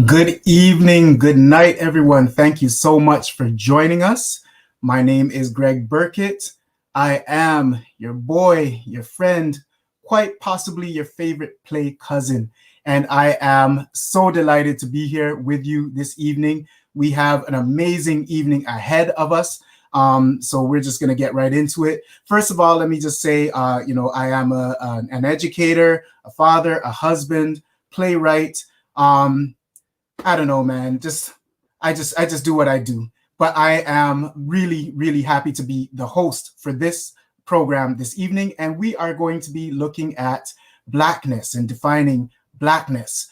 Good evening, good night, everyone. Thank you so much for joining us. My name is Greg Burkett. I am your boy, your friend, quite possibly your favorite play cousin. And I am so delighted to be here with you this evening. We have an amazing evening ahead of us. So we're just going to get right into it. First of all, let me just say, I am an educator, a father, a husband, playwright. I don't know, man. I just do what I do. But I am really, really happy to be the host for this program this evening. And we are going to be looking at Blackness and defining Blackness.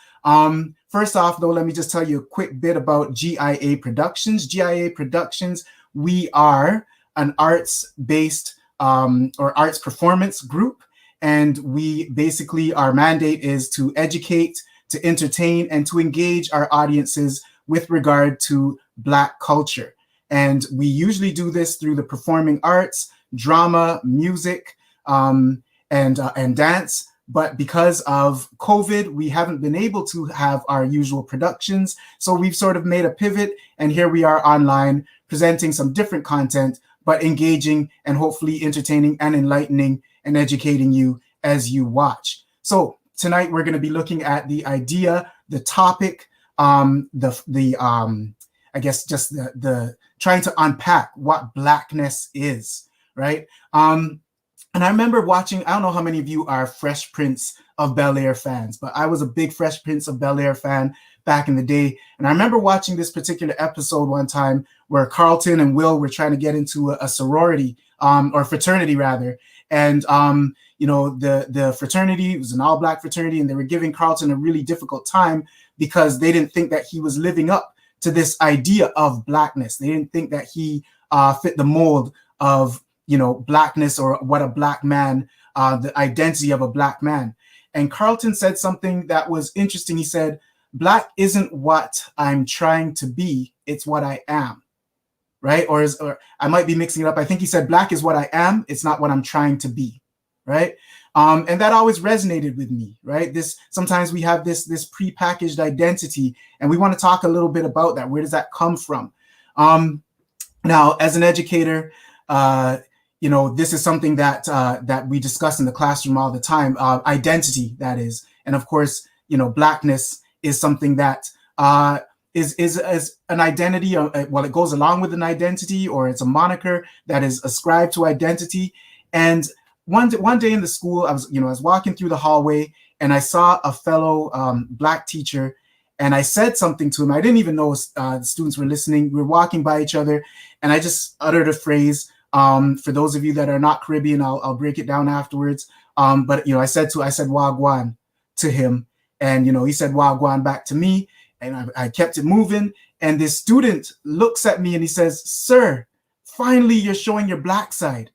First off, though, let me just tell you a quick bit about GIA Productions. GIA Productions, we are an arts-based or arts performance group. And we basically, our mandate is to educate, to entertain, and to engage our audiences with regard to Black culture. And we usually do this through the performing arts, drama, music, and dance. But because of COVID, we haven't been able to have our usual productions. So we've sort of made a pivot, and here we are online presenting some different content, but engaging and hopefully entertaining and enlightening and educating you as you watch. So tonight we're going to be looking at the idea, the topic, I guess just the trying to unpack what Blackness is, right? And I remember watching, I don't know how many of you are Fresh Prince of Bel-Air fans, but I was a big Fresh Prince of Bel-Air fan back in the day. And I remember watching this particular episode one time where Carlton and Will were trying to get into a sorority, or fraternity rather. And the fraternity was an all-Black fraternity, and they were giving Carlton a really difficult time because they didn't think that he was living up to this idea of Blackness. They didn't think that he fit the mold of, Blackness or what a Black man, the identity of a Black man. And Carlton said something that was interesting. He said, Black isn't what I'm trying to be, it's what I am. Right? Or I might be mixing it up. I think he said, Black is what I am, it's not what I'm trying to be. Right? And that always resonated with me, right? Sometimes we have this prepackaged identity, and we want to talk a little bit about that. Where does that come from? Now, as an educator, this is something that we discuss in the classroom all the time, identity, that is. And of course, Blackness is something that is an identity. It goes along with an identity, or it's a moniker that is ascribed to identity. And one day in the school, I was walking through the hallway, and I saw a fellow Black teacher, and I said something to him. I didn't even know the students were listening. We were walking by each other, and I just uttered a phrase. For those of you that are not Caribbean, I'll break it down afterwards. But I said Wagwan to him, and he said Wagwan back to me, and I kept it moving. And this student looks at me and he says, "Sir, finally you're showing your Black side."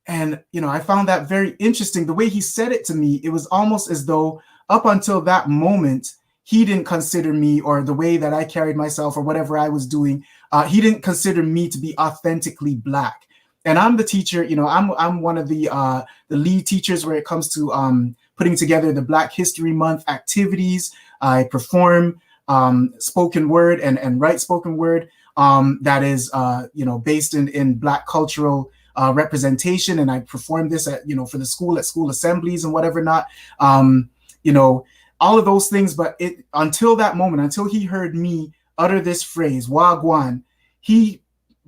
And I found that very interesting. The way he said it to me, it was almost as though up until that moment, he didn't consider me, or the way that I carried myself or whatever I was doing, he didn't consider me to be authentically Black. And I'm the teacher, I'm one of the lead teachers when it comes to putting together the Black History Month activities. I perform spoken word and write spoken word that is, based in Black cultural representation. And I perform this at school assemblies and whatever not. All of those things, but until that moment, until he heard me utter this phrase, Wagwan, he,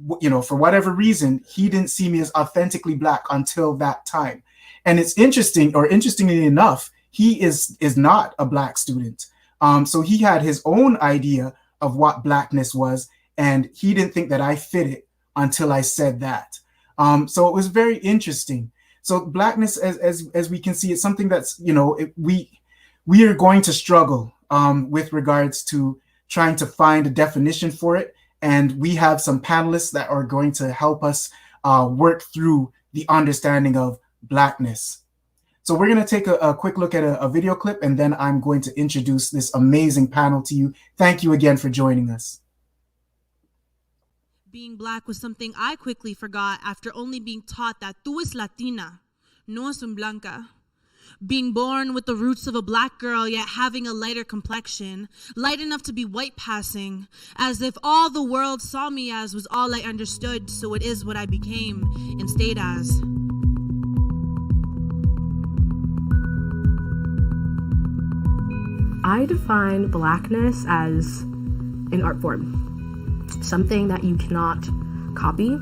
for whatever reason, he didn't see me as authentically Black until that time. And it's interestingly enough, he is not a Black student. So he had his own idea of what Blackness was, and he didn't think that I fit it until I said that. So it was very interesting. So Blackness, as we can see, it's something that's, we are going to struggle with regards to trying to find a definition for it. And we have some panelists that are going to help us work through the understanding of Blackness. So we're going to take a quick look at a video clip, and then I'm going to introduce this amazing panel to you. Thank you again for joining us. Being Black was something I quickly forgot after only being taught that tú es Latina, no es un blanca. Being born with the roots of a black girl, yet having a lighter complexion, light enough to be white passing, as if all the world saw me as was all I understood, so it is what I became and stayed as. I define Blackness as an art form, something that you cannot copy,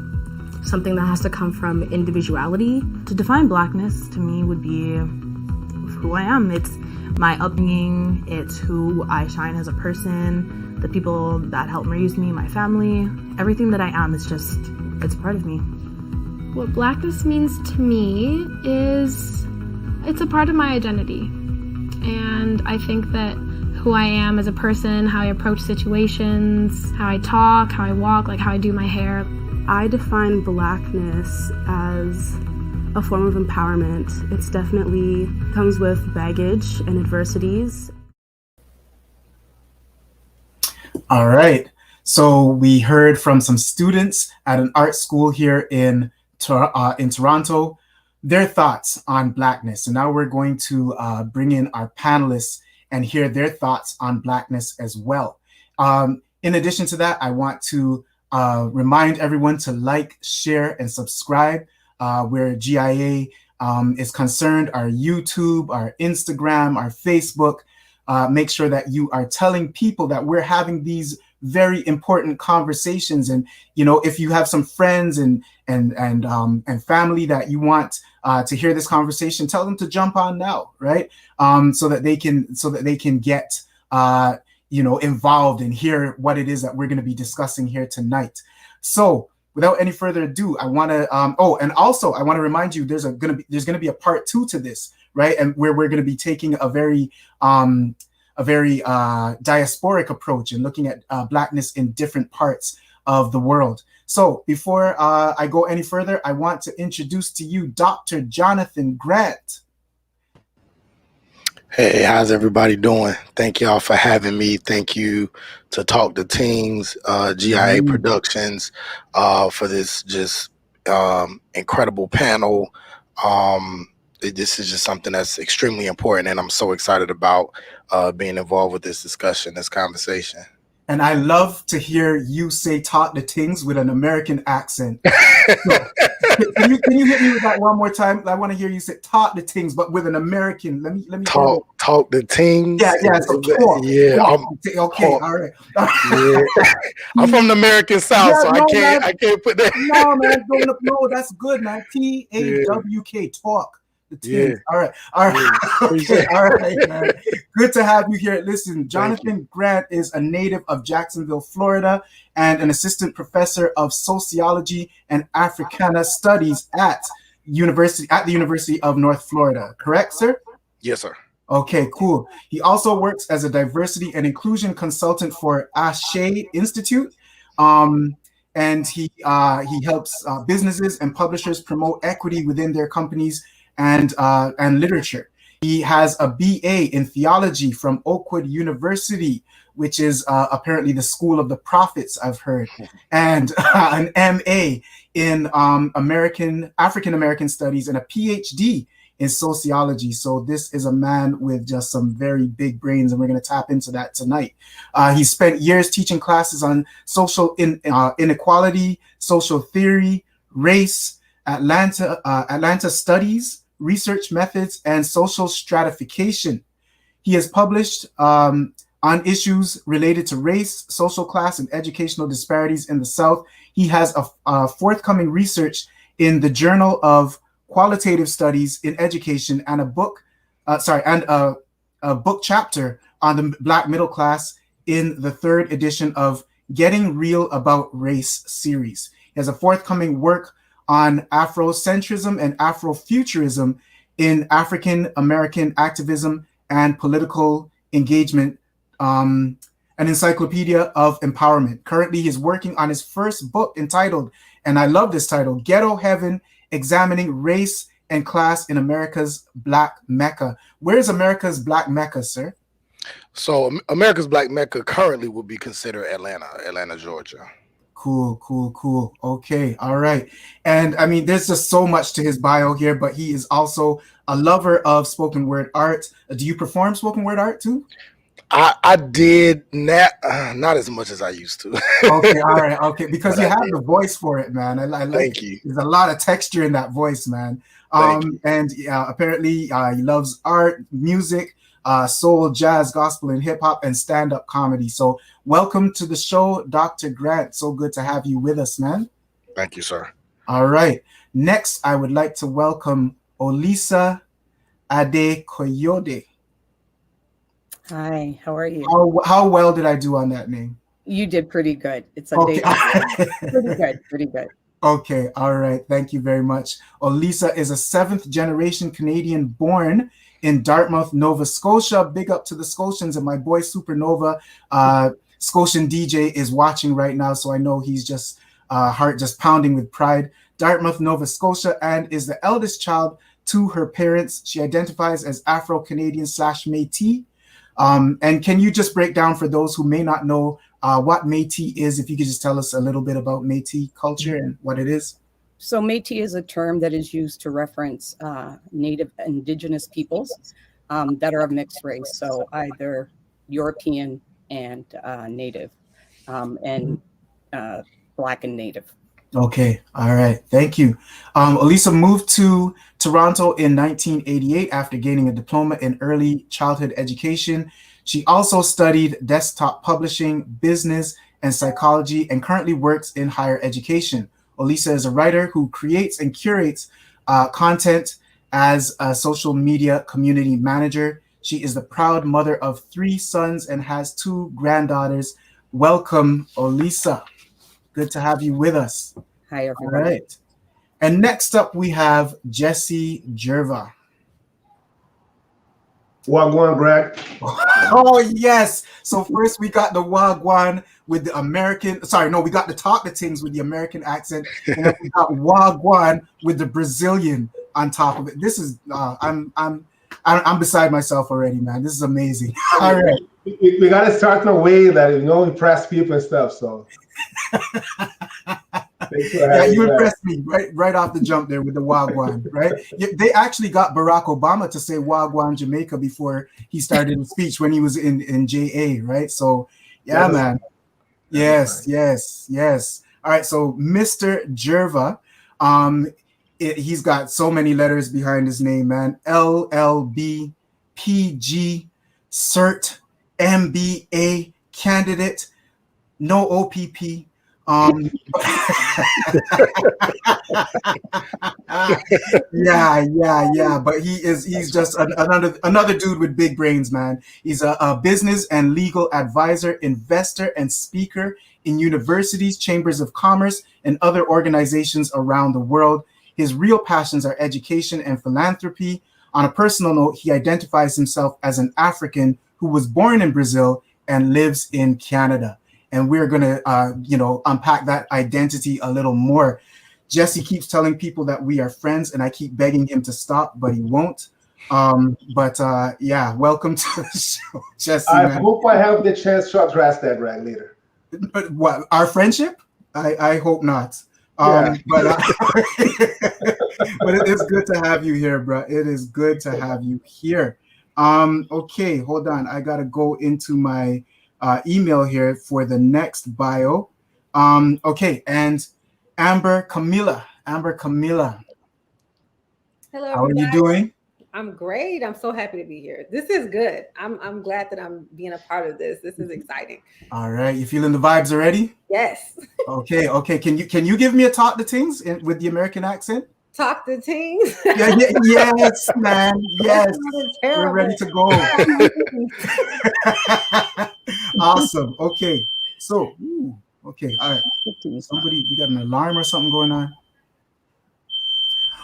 something that has to come from individuality. To define Blackness to me would be who I am. It's my upbringing, it's who I shine as a person, the people that help raise me, my family. Everything that I am is just, it's part of me. What Blackness means to me is it's a part of my identity. And I think that who I am as a person, how I approach situations, how I talk, how I walk, like how I do my hair. I define Blackness as a form of empowerment. It's definitely comes with baggage and adversities. All right. So we heard from some students at an art school here in Toronto, their thoughts on Blackness. And now we're going to bring in our panelists and hear their thoughts on Blackness as well. In addition to that, I want to remind everyone to like, share, and subscribe where GIA is concerned, our YouTube, our Instagram, our Facebook. Make sure that you are telling people that we're having these very important conversations. And, you know, if you have some friends and family that you want to hear this conversation, tell them to jump on now, right? So that they can get, involved and hear what it is that we're going to be discussing here tonight. So without any further ado, I want to, and also I want to remind you, there's going to be a part 2 to this, right? And where we're going to be taking a very diasporic approach and looking at Blackness in different parts of the world. So before I go any further, I want to introduce to you Dr. Jonathan Grant. Hey, how's everybody doing? Thank y'all for having me. Thank you to TalkDeTingz, GIA Productions, for this just incredible panel. This is just something that's extremely important, and I'm so excited about being involved with this discussion, this conversation. And I love to hear you say TalkDeTingz with an American accent. So, can you hit me with that one more time? I want to hear you say TalkDeTingz, but with an American. Let me TalkDeTingz. Yeah. So talk. Yeah. Okay. All right. Yeah. I'm from the American South, so I can't put that. No, man. No, that's good, man. TAWK. Talk. Yeah. All right. Okay. All right, man. Good to have you here. Listen, Jonathan Grant is a native of Jacksonville, Florida, and an assistant professor of sociology and Africana studies at the University of North Florida. Correct, sir? Yes, sir. Okay, cool. He also works as a diversity and inclusion consultant for Ashe Institute. And he helps businesses and publishers promote equity within their companies and literature. He has a BA in theology from Oakwood University, which is apparently the school of the prophets, I've heard, and an MA in African American studies and a PhD in sociology. So this is a man with just some very big brains, and we're going to tap into that tonight. He spent years teaching classes on social inequality, social theory, race, Atlanta studies, research methods, and social stratification. He has published on issues related to race, social class, and educational disparities in the South. He has a forthcoming research in the Journal of Qualitative Studies in Education and a book chapter on the Black middle class in the 3rd edition of Getting Real About Race series. He has a forthcoming work on Afrocentrism and Afrofuturism in African American activism and political engagement, an encyclopedia of empowerment. Currently, he's working on his first book entitled, and I love this title, Ghetto Heaven, Examining Race and Class in America's Black Mecca. Where's America's Black Mecca, sir? So America's Black Mecca currently would be considered Atlanta, Georgia. Cool. Okay, all right. And I mean, there's just so much to his bio here, but he is also a lover of spoken word art. Do you perform spoken word art too? I did not as much as I used to. Okay, all right, okay, because But you I have did. the voice for it, man. I like Thank you. there's a lot of texture in that voice, man. Thank you. And apparently he loves art, music, soul, jazz, gospel, and hip hop, and stand-up comedy. So welcome to the show, Dr. Grant. So good to have you with us, man. Thank you, sir. All right. Next, I would like to welcome Olisa Adekoyode. Hi, how are you? How well did I do on that name? You did pretty good. It's a Okay. pretty good. Okay, all right. Thank you very much. Olisa is a 7th generation Canadian born in Dartmouth, Nova Scotia. Big up to the Scotians, and my boy Supernova, Scotian DJ, is watching right now, so I know he's just heart just pounding with pride. Dartmouth, Nova Scotia, and is the eldest child to her parents. She identifies as Afro-Canadian / Métis. And can you just break down for those who may not know what Métis is, if you could just tell us a little bit about Métis culture and what it is? So Métis is a term that is used to reference Native Indigenous peoples that are of mixed race, so either European and Native, and Black and Native. Okay, all right, thank you. Olisa moved to Toronto in 1988 after gaining a diploma in early childhood education. She also studied desktop publishing, business, and psychology, and currently works in higher education. Olisa is a writer who creates and curates content as a social media community manager. She is the proud mother of 3 sons and has 2 granddaughters. Welcome, Olisa. Good to have you with us. Hi, everybody. All right. And next up, we have Jesse Jerva. Wagwan, Greg. Oh, yes. So first we got the Wagwan with the American, we got the TalkDeTingz with the American accent, and then we got Wagwan with the Brazilian on top of it. This is, I'm beside myself already, man. This is amazing. All right. We got to start in a way that, impress people and stuff, so. Yeah, you impressed me right off the jump there with the Wagwan, right? They actually got Barack Obama to say Wagwan Jamaica before he started his speech when he was in JA, right? So, yeah, man. Yes. All right, so Mr. Jerva, he's got so many letters behind his name, man. LLB, PG, CERT, MBA, candidate, no OPP. Yeah. But he's just another dude with big brains, man. He's a business and legal advisor, investor, and speaker in universities, chambers of commerce, and other organizations around the world. His real passions are education and philanthropy. On a personal note, he identifies himself as an African who was born in Brazil and lives in Canada. And we're going to, unpack that identity a little more. Jesse keeps telling people that we are friends, and I keep begging him to stop, but he won't. Welcome to the show, Jesse. I hope I have the chance to address that, Greg, later. But what, our friendship? I hope not. Yeah. But it is good to have you here, bro. It is good to have you here. Okay, hold on. I got to go into my email here for the next bio. Okay, and Amber Camilla. Hello, How are everybody. you doing? I'm great. I'm so happy to be here. This is good. I'm glad that I'm being a part of this. This is exciting. All right, you feeling the vibes already? Yes. Okay. Can you give me a TalkDeTingz with the American accent? TalkDeTingz. Yes, man. Yes, we're ready to go. Awesome. Okay. So, okay. All right. Somebody, we got an alarm or something going on.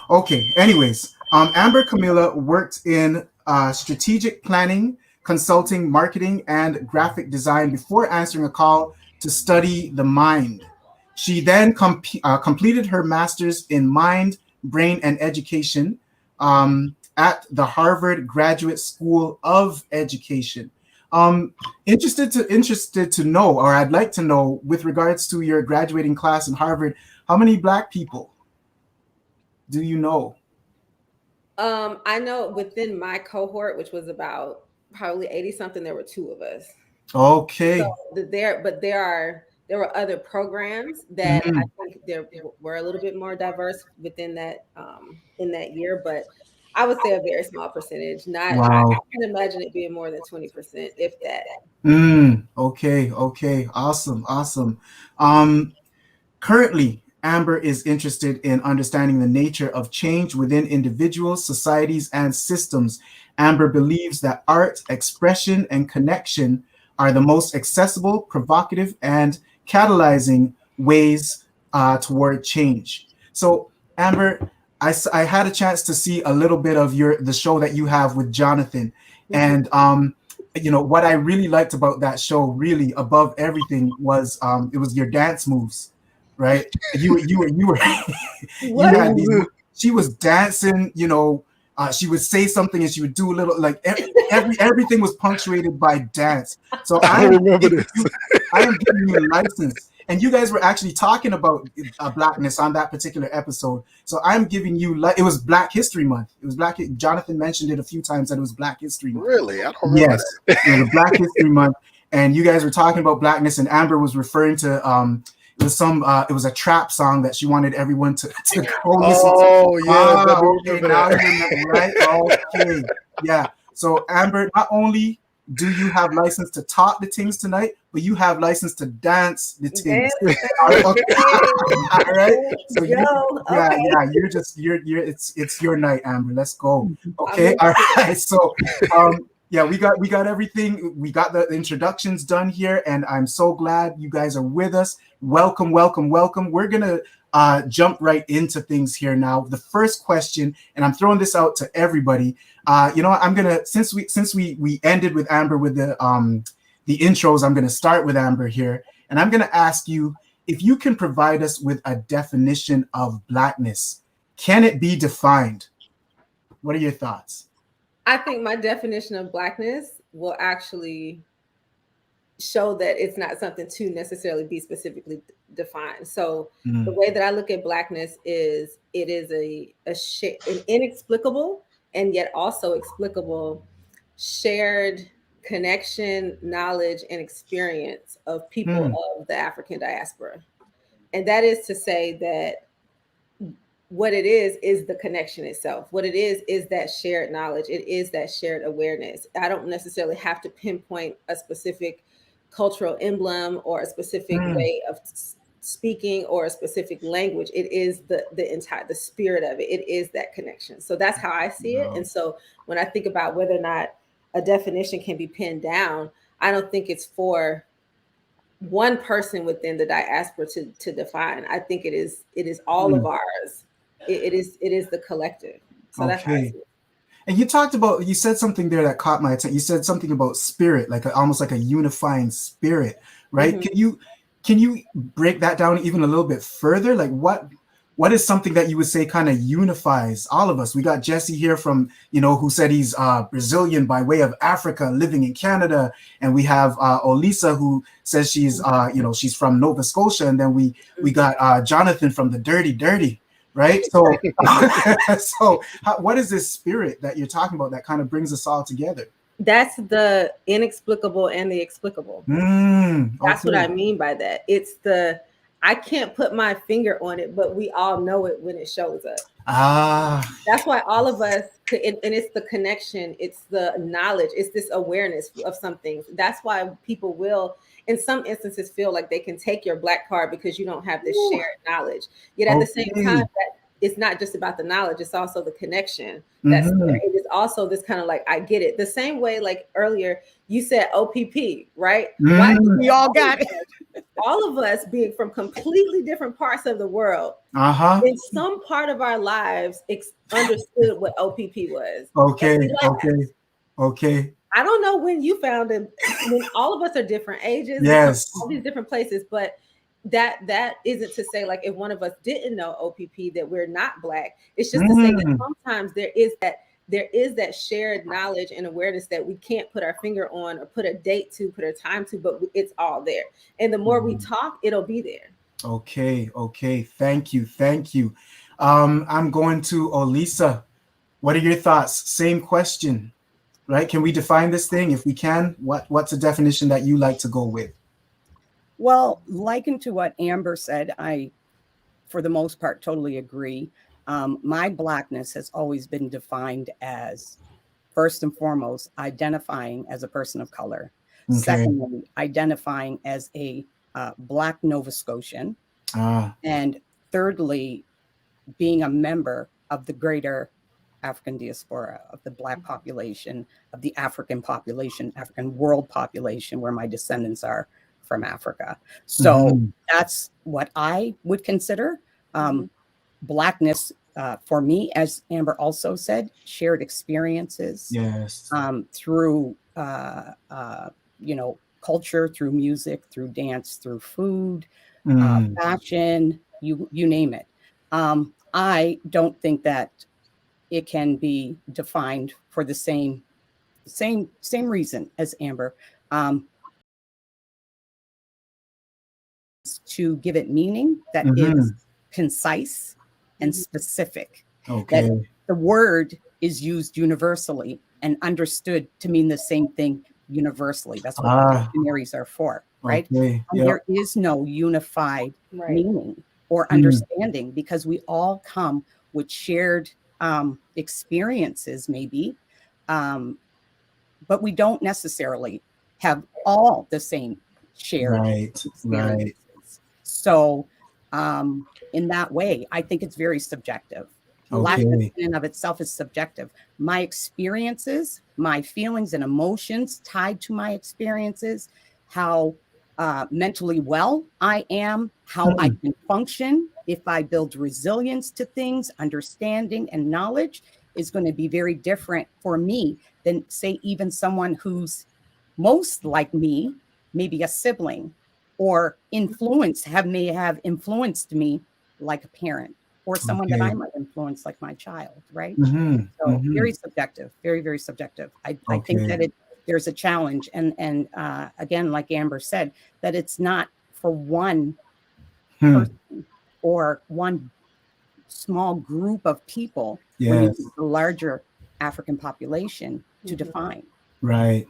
Okay. Anyways, Amber Camilla worked in strategic planning, consulting, marketing, and graphic design before answering a call to study the mind. She then completed her master's in mind, brain, and education at the Harvard Graduate School of Education. Interested to know, or I'd like to know, with regards to your graduating class in Harvard, how many Black people do you know? I know within my cohort, which was about probably 80 something, there were two of us. Okay. So there were other programs that I think there were a little bit more diverse within that in that year, but I would say a very small percentage. Not I Wow. can imagine it being more than 20%, if that. Okay. Awesome. Currently, Amber is interested in understanding the nature of change within individuals, societies, and systems. Amber believes that art, expression, and connection are the most accessible, provocative, and catalyzing ways toward change. So, Amber, I had a chance to see a little bit of the show that you have with Jonathan, and what I really liked about that show, really above everything, was it was your dance moves, right? You were you had these. She was dancing, she would say something and she would do a little, like everything was punctuated by dance. So I remember this. I am giving you a license. And you guys were actually talking about Blackness on that particular episode. So I'm giving you, it was Black History Month. It was Jonathan mentioned it a few times that it was Black History Month. Really? I don't remember Yes, that. it was Black History Month. And you guys were talking about Blackness, and Amber was referring to, it was a trap song that she wanted everyone to go listen to. Oh, yes. Okay, now you remember, right? Okay, yeah. So Amber, not only do you have license to talk the things tonight, but you have license to dance the things. All right. So it's your night, Amber. Let's go. Okay. All right. So we got everything. We got the introductions done here, and I'm so glad you guys are with us. Welcome. We're gonna jump right into things here now. The first question, and I'm throwing this out to everybody. I'm gonna, since we ended with Amber with the intros, I'm gonna start with Amber here, and I'm gonna ask you if you can provide us with a definition of Blackness. Can it be defined? What are your thoughts? I think my definition of Blackness will actually show that it's not something to necessarily be specifically defined. So the way that I look at Blackness is it is an inexplicable and yet also explicable shared connection, knowledge, and experience of people of the African diaspora. And that is to say that what it is the connection itself. What it is that shared knowledge. It is that shared awareness. I don't necessarily have to pinpoint a specific cultural emblem or a specific way of speaking or a specific language. It is the spirit of it. It is that connection. So that's how I see it. And so when I think about whether or not a definition can be pinned down, I don't think it's for one person within the diaspora to define. I think it is all of ours. It is the collective. So that's how I see it. And you said something there that caught my attention. You said something about spirit, almost like a unifying spirit, right? Can you break that down even a little bit further? Like what is something that you would say kind of unifies all of us? We got Jesse here from, who said he's Brazilian by way of Africa, living in Canada. And we have Olisa, who says she's, she's from Nova Scotia. And then we got Jonathan from the Dirty, right? So, what is this spirit that you're talking about that kind of brings us all together? That's the inexplicable and the explicable. That's what I mean by that. It's I can't put my finger on it, but we all know it when it shows up. That's why all of us, and it's the connection, it's the knowledge, it's this awareness of some things. That's why people will, in some instances, feel like they can take your Black card because you don't have this shared knowledge. Yet at the same time, that it's not just about the knowledge, it's also the connection. That's there. It is also this kind of like, I get it. The same way, like earlier, you said OPP, right? Why we all got it? All of us being from completely different parts of the world, in some part of our lives, understood what OPP was. Okay. I don't know when you found it. I mean, all of us are different ages, all these different places, but that isn't to say like if one of us didn't know OPP that we're not Black. It's just to say that sometimes there is there is that shared knowledge and awareness that we can't put our finger on or put a date to, put a time to, but it's all there. And the more we talk, it'll be there. Okay. Thank you. I'm going to Olisa. What are your thoughts? Same question, right? Can we define this thing? If we can, what's a definition that you like to go with? Well, likened to what Amber said, I, for the most part, totally agree. My Blackness has always been defined as, first and foremost, identifying as a person of color. Okay. Secondly, identifying as a Black Nova Scotian. And thirdly, being a member of the greater African diaspora, of the Black population, of the African population, African world population, where my descendants are from Africa. So that's what I would consider Blackness. For me, as Amber also said, shared experiences. Yes. Through culture, through music, through dance, through food, fashion, you name it. I don't think that it can be defined for the same reason as Amber. To give it meaning that is concise and specific. Okay. That the word is used universally and understood to mean the same thing universally. That's what dictionaries are for, right? Okay. And there is no unified meaning or understanding, because we all come with shared experiences, maybe, but we don't necessarily have all the same shared experiences. Right. So in that way, I think it's very subjective. Blackness in and of itself is subjective. My experiences, my feelings and emotions tied to my experiences, how mentally well I am, how I can function, if I build resilience to things, understanding and knowledge, is going to be very different for me than, say, even someone who's most like me, maybe a sibling, or may have influenced me like a parent, or someone that I might influence like my child, right? So very subjective, very, very subjective. I think that there's a challenge. And again, like Amber said, that it's not for one person or one small group of people, when you use the larger African population to define. Right.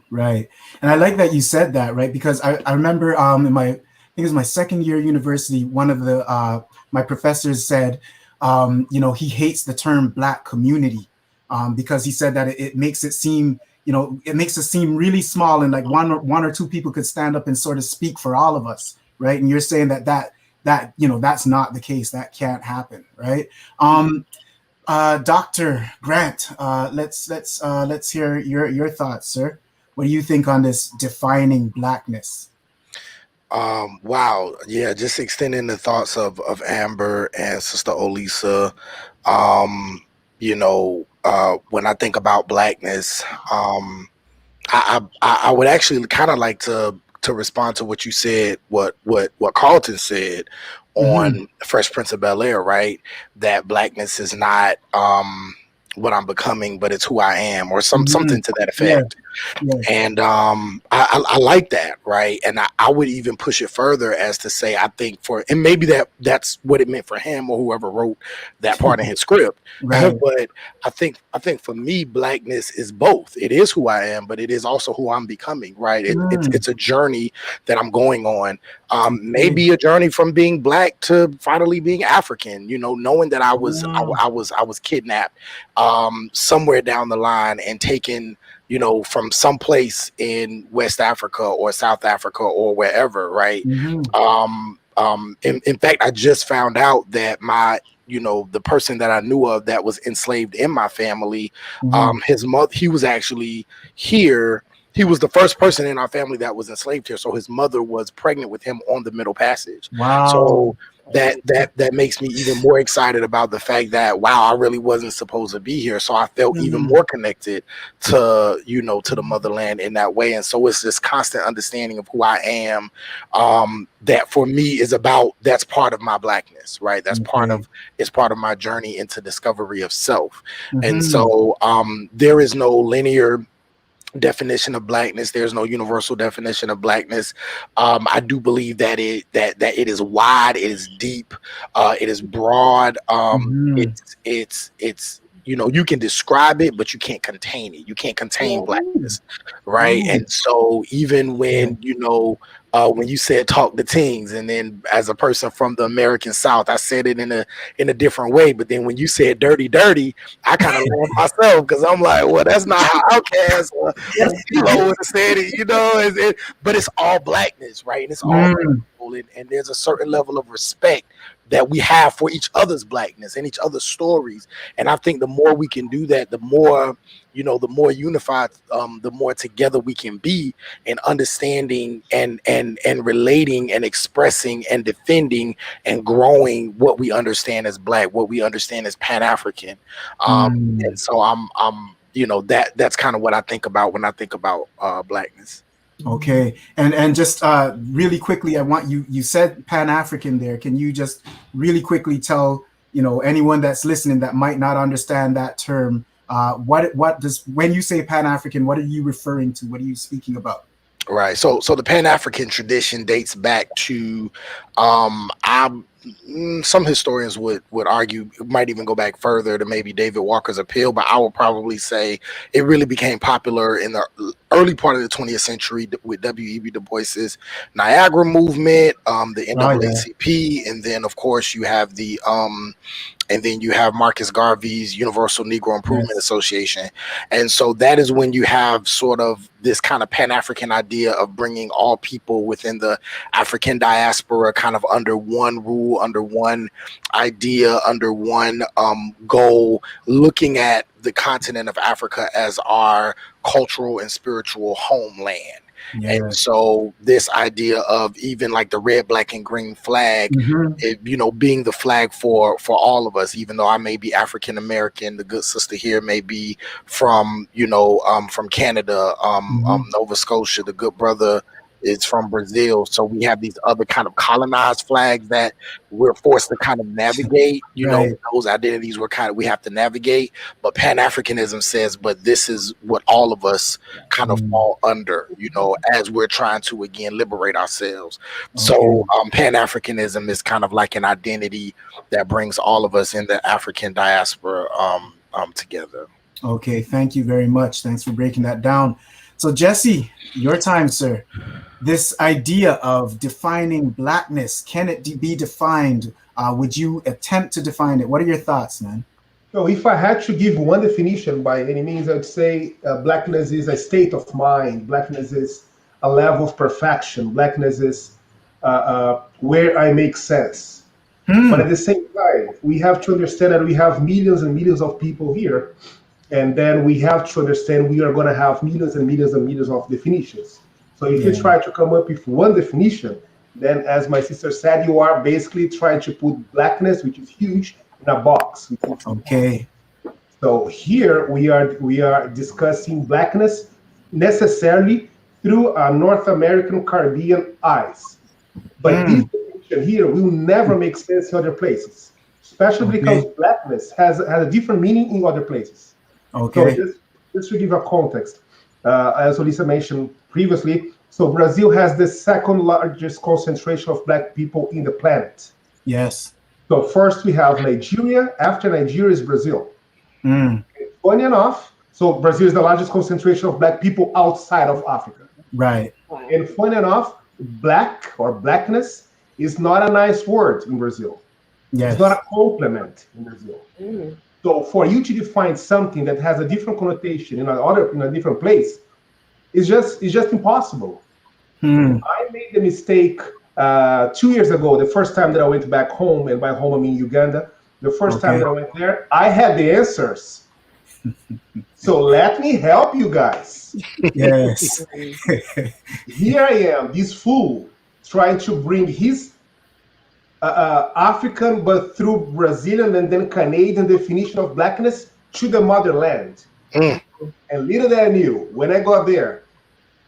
And I like that you said that, right? Because I remember in my, I think it was my second year university, one of the my professors said, he hates the term Black community because he said that it makes it seem, it makes it seem really small, and like one or two people could stand up and sort of speak for all of us, right? And you're saying that that's not the case. That can't happen, right? Dr. Grant, let's hear your thoughts, sir. What do you think on this defining Blackness? Wow. Yeah, just extending the thoughts of Amber and Sister Olisa. When I think about Blackness, I would actually kind of like to respond to what you said, what Carlton said on Fresh Prince of Bel-Air, right? That Blackness is not what I'm becoming, but it's who I am, or something to that effect. And I like that, right? And I would even push it further as to say, I think and maybe that's what it meant for him or whoever wrote that part in his script. Right. But I think for me, Blackness is both. It is who I am, but it is also who I'm becoming, right? It's a journey that I'm going on. Maybe a journey from being Black to finally being African, knowing that I was kidnapped somewhere down the line and taken, from some place in West Africa or South Africa or wherever, right? In fact, I just found out that the person that I knew of that was enslaved in my family, his mother, he was actually here. He was the first person in our family that was enslaved here. So his mother was pregnant with him on the Middle Passage. Wow. So that makes me even more excited about the fact that, wow, I really wasn't supposed to be here. So I felt even more connected to, to the motherland in that way. And so it's this constant understanding of who I am, that for me is that's part of my Blackness, right? That's part of my journey into discovery of self. And so there is no linear definition of Blackness. There's no universal definition of Blackness. I do believe that it is wide, it is deep, it is broad. It's you can describe it, but you can't contain it. You can't contain Blackness, right? And so even when when you said TalkDeTingz, and then as a person from the American South, I said it in a different way. But then when you said dirty, I kind of laughed myself, because I'm like, well, that's not how Outkast or Kilo would have said it, but it's all Blackness, right? And it's all people, and there's a certain level of respect that we have for each other's Blackness and each other's stories. And I think the more we can do that, the more the more unified, the more together we can be in understanding and relating and expressing and defending and growing what we understand as Black, what we understand as Pan-African. And so I'm that's kind of what I think about when I think about Blackness. Okay, and just really quickly, I want you said Pan-African there. Can you just really quickly tell anyone that's listening that might not understand that term, what does, when you say Pan-African, what are you referring to? What are you speaking about? Right. So the Pan-African tradition dates back to some historians would argue it might even go back further to maybe David Walker's Appeal, but I would probably say it really became popular in the early part of the 20th century with W.E.B. Du Bois's Niagara movement, the NAACP, and then of course you have Marcus Garvey's Universal Negro Improvement Association. And so that is when you have sort of this kind of Pan-African idea of bringing all people within the African diaspora kind of under one rule, under one idea, under one goal, looking at the continent of Africa as our cultural and spiritual homeland. And so this idea of even like the red, black, and green flag, being the flag for all of us, even though I may be African American, the good sister here may be from Canada, Nova Scotia, the good brother is from Brazil. So we have these other kind of colonized flags that we're forced to kind of navigate, those identities we have to navigate. But Pan-Africanism says, but this is what all of us kind of fall under, as we're trying to, again, liberate ourselves. So Pan-Africanism is kind of like an identity that brings all of us in the African diaspora together. Okay, thank you very much. Thanks for breaking that down. So Jesse, your time, sir. This idea of defining Blackness, can it be defined? Would you attempt to define it? What are your thoughts, man? So if I had to give one definition by any means, I'd say Blackness is a state of mind. Blackness is a level of perfection. Blackness is where I make sense. But at the same time, we have to understand that we have millions and millions of people here. And then we have to understand we are going to have millions and millions and millions of definitions. So if you try to come up with one definition, then as my sister said, you are basically trying to put Blackness, which is huge, in a box. Okay. So here we are discussing Blackness necessarily through a North American Caribbean eyes. But this definition here will never make sense in other places, especially because Blackness has a different meaning in other places. Okay. So just to give a context, as Olisa mentioned previously, so Brazil has the second largest concentration of Black people in the planet. Yes. So first we have Nigeria. After Nigeria is Brazil. Funny enough, so Brazil is the largest concentration of Black people outside of Africa. Right. And funny enough, Black or Blackness is not a nice word in Brazil. Yes. It's not a compliment in Brazil. So for you to define something that has a different connotation in a different place, it's just impossible. I made the mistake 2 years ago, the first time that I went back home, and by home I mean Uganda. The first time that I went there, I had the answers. So let me help you guys. Yes. Here I am, this fool, trying to bring his African, but through Brazilian and then Canadian definition of blackness to the motherland. Mm. And little did I knew, when I got there,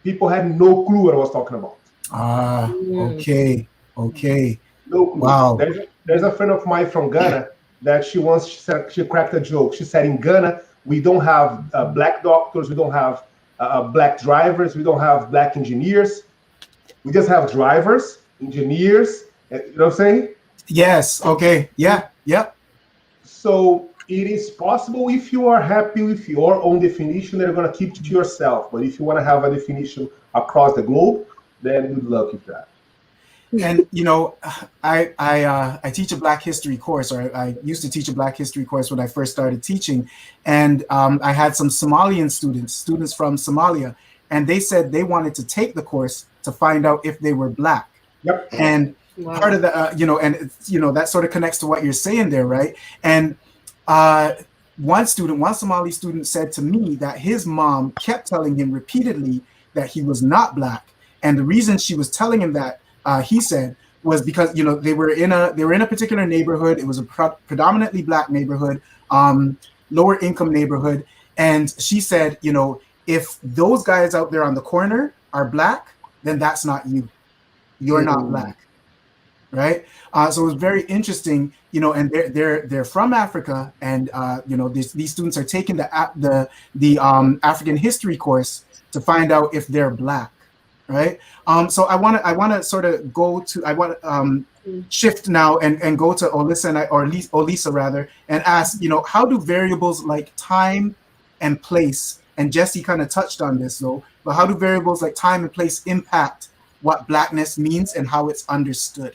people had no clue what I was talking about. Okay. Okay. No clue. Wow. There's a friend of mine from Ghana that she cracked a joke. She said, in Ghana, we don't have black doctors, we don't have black drivers, we don't have black engineers. We just have drivers, engineers. You know what I'm saying? Yes. Okay. Yeah. Yep. So it is possible, if you are happy with your own definition, that you're going to keep to yourself. But if you want to have a definition across the globe, then good luck with that. And I teach a Black History course, or I used to teach a Black History course when I first started teaching, and I had some Somalian students from Somalia, and they said they wanted to take the course to find out if they were Black. Yep. And part of the that sort of connects to what you're saying there, right? And one Somali student said to me that his mom kept telling him repeatedly that he was not Black, and the reason she was telling him that, he said, was because they were in a particular neighborhood. It was a predominantly Black neighborhood, lower income neighborhood, and she said, if those guys out there on the corner are Black, then that's not you. You're not Black, right? So it was very interesting, and they're from Africa, and these students are taking the African history course to find out if they're Black. Right. So I want to sort of go to, I want to shift now and go to Olisa rather, and ask, how do variables like time and place, and Jesse kind of touched on this though, but how do variables like time and place impact what Blackness means and how it's understood?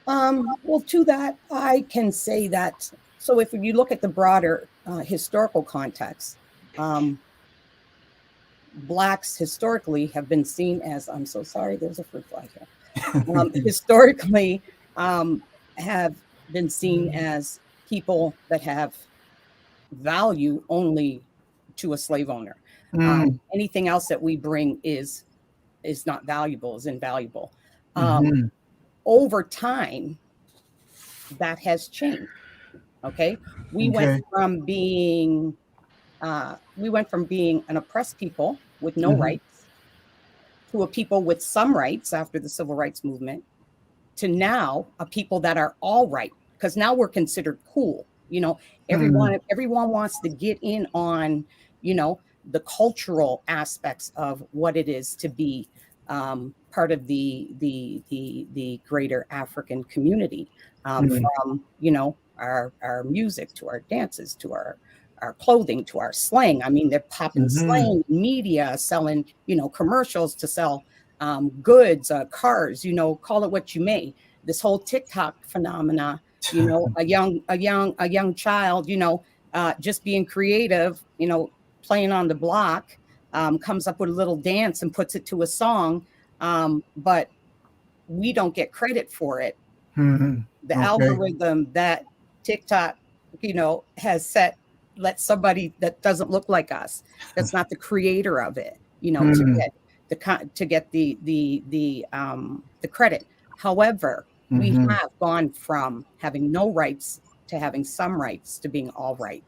Well, to that, I can say that, so if you look at the broader historical context, Blacks historically have been seen as, I'm so sorry, there's a fruit fly here. Historically have been seen as people that have value only to a slave owner. Anything else that we bring is not valuable, is invaluable. Over time, that has changed. Okay, we went from being an oppressed people with no rights to a people with some rights after the civil rights movement, to now a people that are all right, because now we're considered cool. Everyone wants to get in on the cultural aspects of what it is to be part of the greater African community, from our music to our dances to our clothing to our slang. I mean, they're popping slang media, selling, commercials to sell goods, cars, call it what you may. This whole TikTok phenomena, a young child, just being creative, playing on the block, comes up with a little dance and puts it to a song. But we don't get credit for it. The algorithm that TikTok, has set, let somebody that doesn't look like us, that's not the creator of it, to get the credit. However, we have gone from having no rights to having some rights to being all right.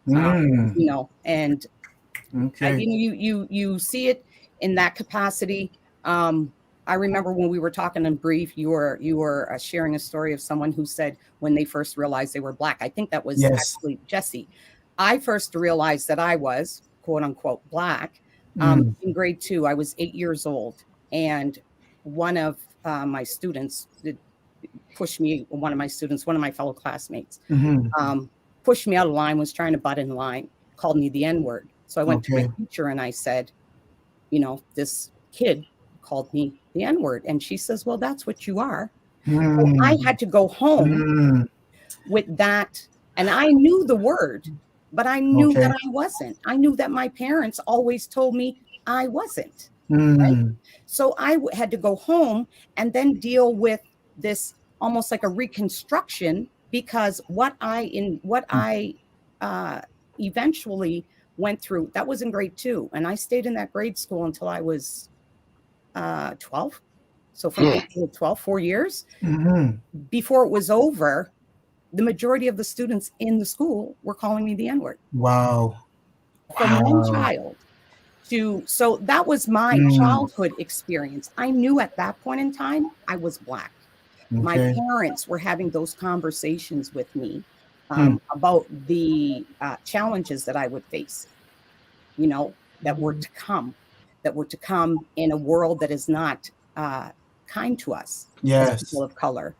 And you see it in that capacity. I remember when we were talking in brief, you were sharing a story of someone who said when they first realized they were Black. I think that was actually Jesse. I first realized that I was, quote unquote, Black in grade 2. I was 8 years old, and one of my students pushed me. One of my fellow classmates, pushed me out of line. Was trying to butt in line. Called me the N-word. So I went to my teacher and I said, this kid called me the N-word, and she says, well, that's what you are. So I had to go home with that, and I knew the word, but I knew that I wasn't. I knew that my parents always told me I wasn't. Right? So I had to go home and then deal with this almost like a reconstruction, because what I eventually went through, that was in grade 2, and I stayed in that grade school until I was 12. So from 8 to 12, 4 years. Mm-hmm. Before it was over, the majority of the students in the school were calling me the N-word. Wow. From one child to, so that was my childhood experience. I knew at that point in time, I was Black. My parents were having those conversations with me about the challenges that I would face, you know, that were to come in a world that is not kind to us as people of color.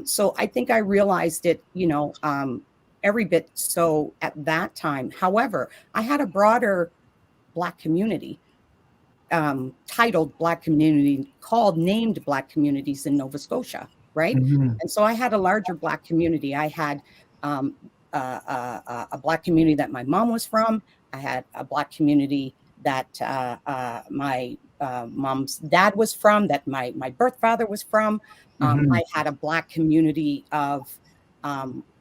So I think I realized it, you know, every bit so at that time. However, I had a broader Black community, titled Black community, named Black communities in Nova Scotia, right? And so I had a larger Black community. I had a Black community that my mom was from. I had a Black community that my mom's dad was from, that my birth father was from. I had a Black community of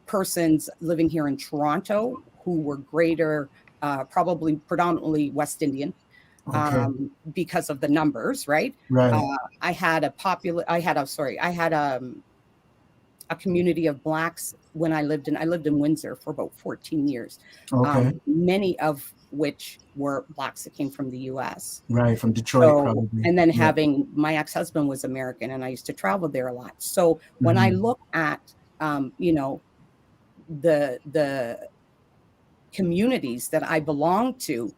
persons living here in Toronto who were probably predominantly West Indian, because of the numbers, right? I had a community of Blacks when I lived in Windsor for about 14 years. Many of which were Blacks that came from the US. Right, from Detroit, probably. And then having my ex-husband was American, and I used to travel there a lot. So when I look at, you know, the communities that I belong to,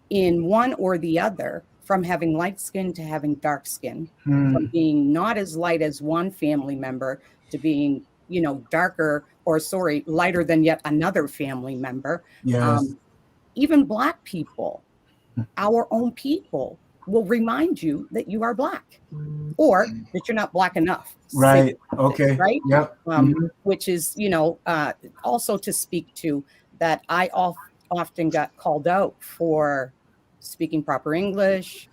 in one or the other, from having light skin to having dark skin, from being not as light as one family member to being, you know, lighter than yet another family member. Even Black people, our own people, will remind you that you are Black or that you're not Black enough. Right. Okay. Right. Yep. Which is, you know, also to speak to that I often got called out for speaking proper English,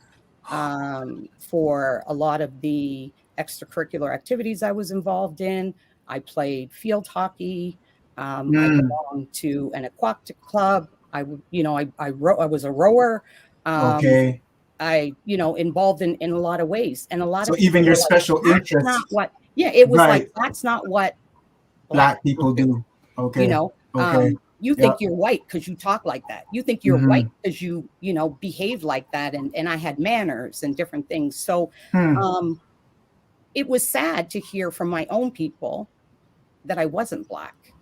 for a lot of the extracurricular activities I was involved in. I played field hockey. I belonged to an aquatic club. I was a rower. I, you know, involved in a lot of ways, and a lot of even your special interest. It was like, that's not what Black people do. Okay. You know, you think you're white because you talk like that. You think you're white because you know, behave like that. And I had manners and different things. So it was sad to hear from my own people that I wasn't Black,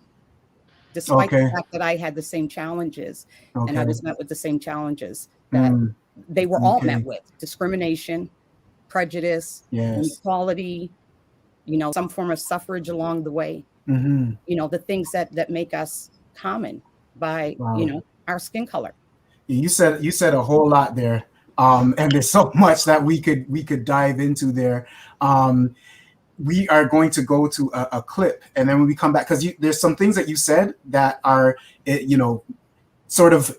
despite the fact that I had the same challenges and I was met with the same challenges that they were all met with: discrimination, prejudice, inequality, you know, some form of suffrage along the way. You know, the things that make us common by, you know, our skin color. You said a whole lot there. And there's so much that we could dive into there. We are going to go to a clip, and then when we come back, because there's some things that you said that are, you know, sort of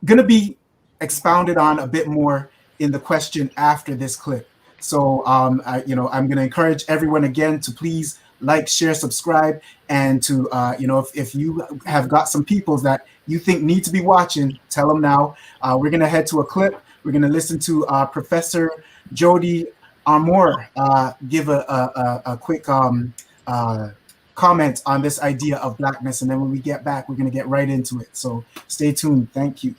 going to be expounded on a bit more in the question after this clip. So, I'm going to encourage everyone again to please like, share, subscribe, and to, you know, if you have got some peoples that you think need to be watching, tell them now. We're going to head to a clip. We're going to listen to Professor Jody Armour give a quick comment on this idea of Blackness. And then when we get back, we're going to get right into it. So stay tuned. Thank you.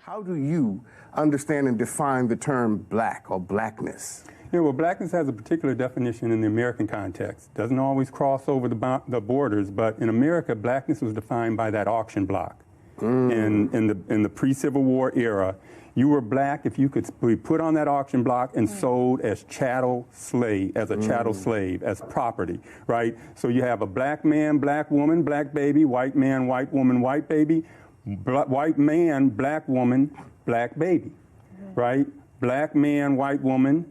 How do you understand and define the term Black or Blackness? Yeah, well, Blackness has a particular definition in the American context. Doesn't always cross over the borders, but in America, Blackness was defined by that auction block. In the pre-Civil War era, you were Black if you could be put on that auction block and sold as chattel slave, as property, right? So you have a Black man, Black woman, Black baby, white man, white woman, white baby, white man, Black woman, Black baby, right? Black man, white woman,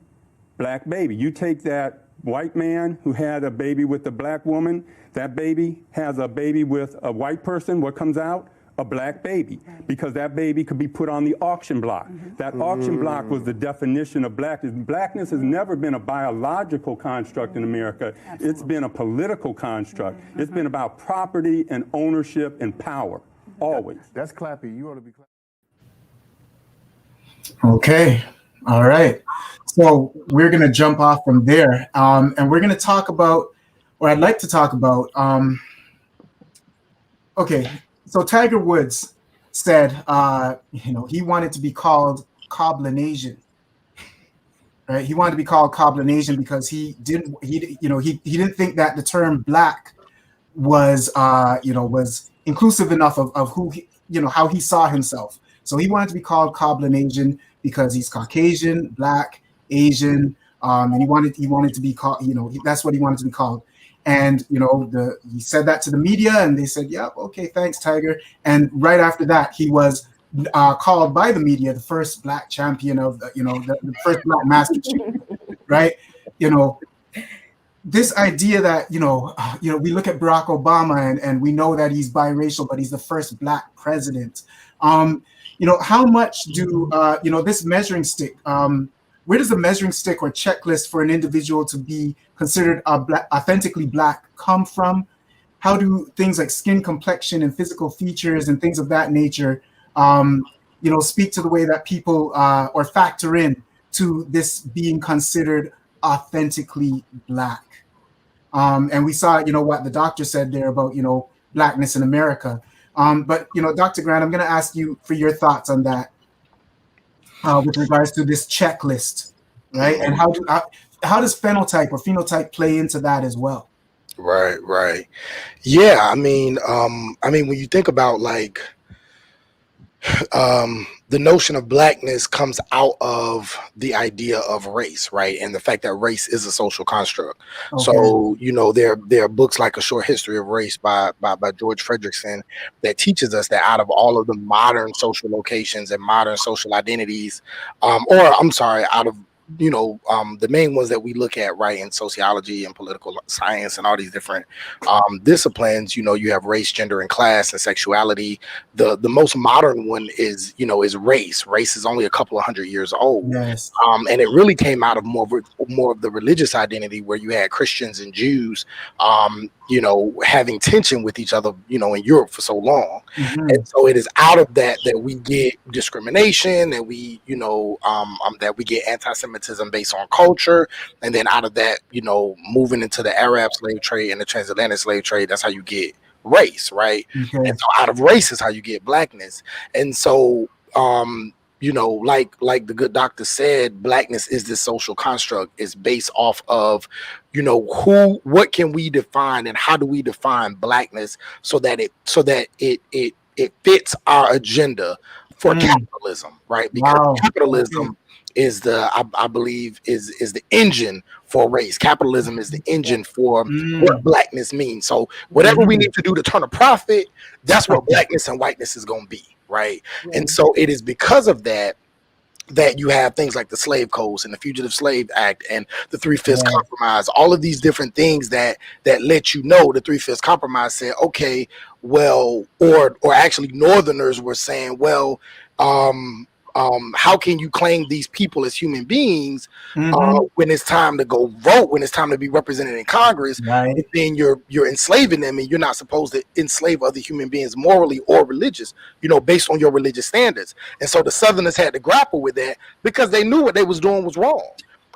Black baby. You take that white man who had a baby with a Black woman, that baby has a baby with a white person, what comes out? A Black baby, because that baby could be put on the auction block. That auction block was the definition of Blackness. Blackness has never been a biological construct in America. It's been a political construct. It's been about property and ownership and power, always. That's clappy. You ought to be clappy. Okay. All right. So we're going to jump off from there, and we're going to talk about, or I'd like to talk about. Okay, so Tiger Woods said, he wanted to be called Coblinasian. Right, he wanted to be called Coblinasian because he didn't think that the term black was inclusive enough of who how he saw himself. So he wanted to be called Coblinasian because he's Caucasian, black, Asian, and he wanted to be called, that's what he wanted to be called. And he said that to the media, and they said, "Yeah, okay, thanks, Tiger." And right after that, he was called by the media the first black champion of the first black master chief, right? This idea that we look at Barack Obama and we know that he's biracial, but he's the first black president. How much do this measuring stick? Where does the measuring stick or checklist for an individual to be considered authentically black come from? How do things like skin complexion and physical features and things of that nature, speak to the way that people or factor in to this being considered authentically black? And we saw, what the doctor said there about, blackness in America. But, Dr. Grant, I'm going to ask you for your thoughts on that with regards to this checklist, right? And how does phenotype play into that as well? Right. Yeah, I mean, when you think about like the notion of blackness comes out of the idea of race, right? And the fact that race is a social construct. Okay. So, there are books like A Short History of Race by George Fredrickson that teaches us that out of all of the modern social locations and modern social identities, out of the main ones that we look at, right, in sociology and political science and all these different disciplines, you have race, gender, and class and sexuality. The most modern one is race. Race is only a couple of 100 years old. Yes. And it really came out of more of the religious identity, where you had Christians and Jews having tension with each other, in Europe for so long. Mm-hmm. And so it is out of that we get discrimination, and we get anti-Semitism based on culture. And then out of that, moving into the Arab slave trade and the transatlantic slave trade, that's how you get race, right? Okay. And so out of race is how you get blackness. And so, like the good doctor said, blackness is this social construct. It's based off of, what can we define and how do we define blackness so that it fits our agenda for capitalism, right? Because capitalism is I believe is the engine for race. Capitalism is the engine for what blackness means. So whatever we need to do to turn a profit, that's what blackness and whiteness is going to be, right? And so it is because of that you have things like the Slave Codes and the Fugitive Slave Act and the Three-Fifths Compromise, all of these different things that let the Three-Fifths Compromise said, okay, well, or actually Northerners were saying, well, how can you claim these people as human beings when it's time to go vote, when it's time to be represented in Congress, right? Then you're enslaving them, and you're not supposed to enslave other human beings morally or religious, based on your religious standards. And so the Southerners had to grapple with that because they knew what they was doing was wrong.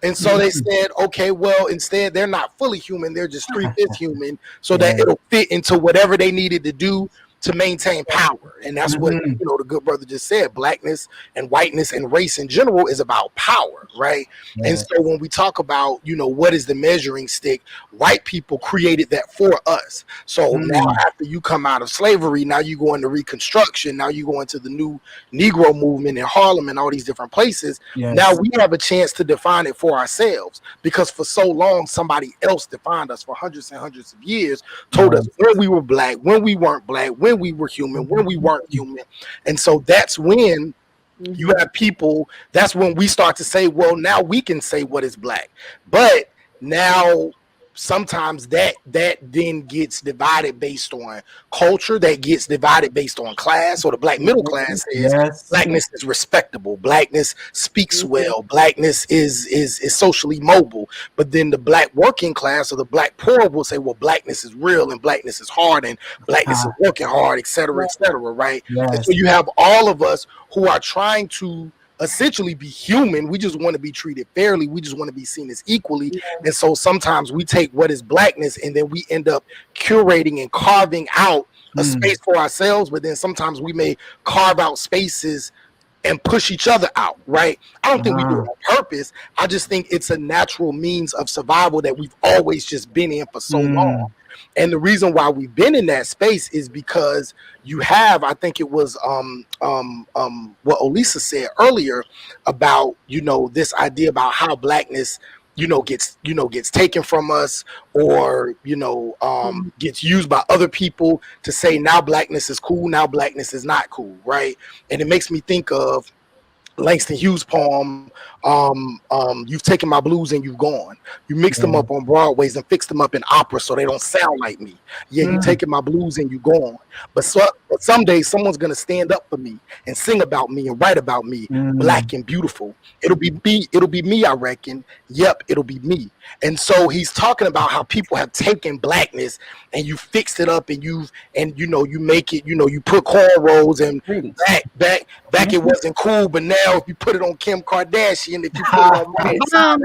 And so they said, okay, well, instead they're not fully human, they're just 3/5 human, so that it'll fit into whatever they needed to do to maintain power. And that's what the good brother just said. Blackness and whiteness and race in general is about power, right? And so when we talk about what is the measuring stick, white people created that for us. So now after you come out of slavery, now you go into Reconstruction, now you go into the new Negro movement in Harlem and all these different places. Now we have a chance to define it for ourselves, because for so long somebody else defined us for hundreds and hundreds of years, told us when we were black, when we weren't black, when we were human, when we weren't human. And so that's when you have people, that's when we start to say, well, now we can say what is black. But now sometimes that then gets divided based on culture, that gets divided based on class. So the black middle class says blackness is respectable, blackness speaks well, blackness is socially mobile. But then the black working class or the black poor will say, well, blackness is real and blackness is hard and blackness is working hard, et cetera, right? And so you have all of us who are trying to essentially be human. We just want to be treated fairly. We just want to be seen as equally. And so sometimes we take what is blackness and then we end up curating and carving out a space for ourselves, but then sometimes we may carve out spaces and push each other out, right? I don't think we do it on purpose. I just think it's a natural means of survival that we've always just been in for so long. And the reason why we've been in that space is because you have, I think it was what Olisa said earlier about, you know, this idea about how blackness, gets taken from us, or, gets used by other people to say now blackness is cool, now blackness is not cool, right? And it makes me think of Langston Hughes' poem, You've Taken My Blues and You've Gone. You mixed them up on Broadways and fixed them up in opera so they don't sound like me. Yeah, you taking my blues and you gone. But someday someone's going to stand up for me and sing about me and write about me, black and beautiful. It'll be me, I reckon. Yep, it'll be me. And so he's talking about how people have taken blackness and you fixed it up and you make it, you put cornrows and back it wasn't cool, but now if you put it on Kim Kardashian, if you put it on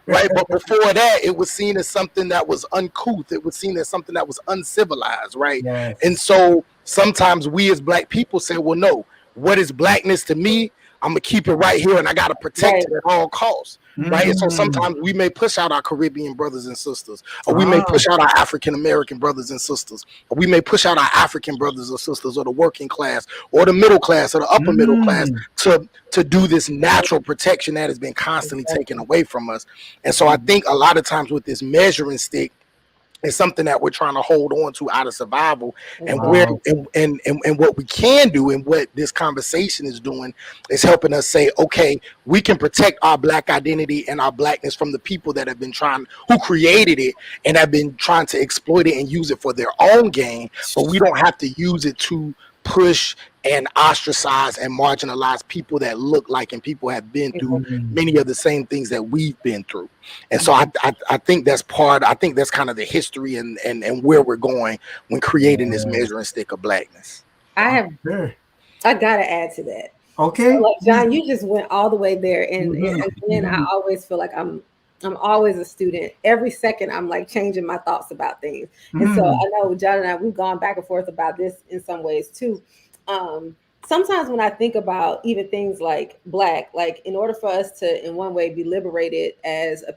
right. But before that, it was seen as something that was uncouth. It was seen as something that was uncivilized, right? Yes. And so sometimes we as black people say, well, no, what is blackness to me? I'm gonna keep it right here, and I gotta protect it at all costs, right? And so sometimes we may push out our Caribbean brothers and sisters, or we may push out our African American brothers and sisters, or we may push out our African brothers and sisters, or the working class, or the middle class, or the upper middle class, to do this natural protection that has been constantly taken away from us. And so I think a lot of times with this measuring stick, it's something that we're trying to hold on to out of survival. And and what we can do, and what this conversation is doing, is helping us say, okay, we can protect our black identity and our blackness from the people that have been who created it and have been trying to exploit it and use it for their own gain, but we don't have to use it to push and ostracize and marginalize people that look like and people have been through many of the same things that we've been through. And so I think that's kind of the history and where we're going when creating this measuring stick of blackness. I gotta add to that. Okay. So like, John, you just went all the way there. And again, I always feel like I'm always a student. Every second I'm like changing my thoughts about things. And so I know John and I, we've gone back and forth about this in some ways too. Sometimes when I think about even things like black, like in order for us to in one way be liberated as a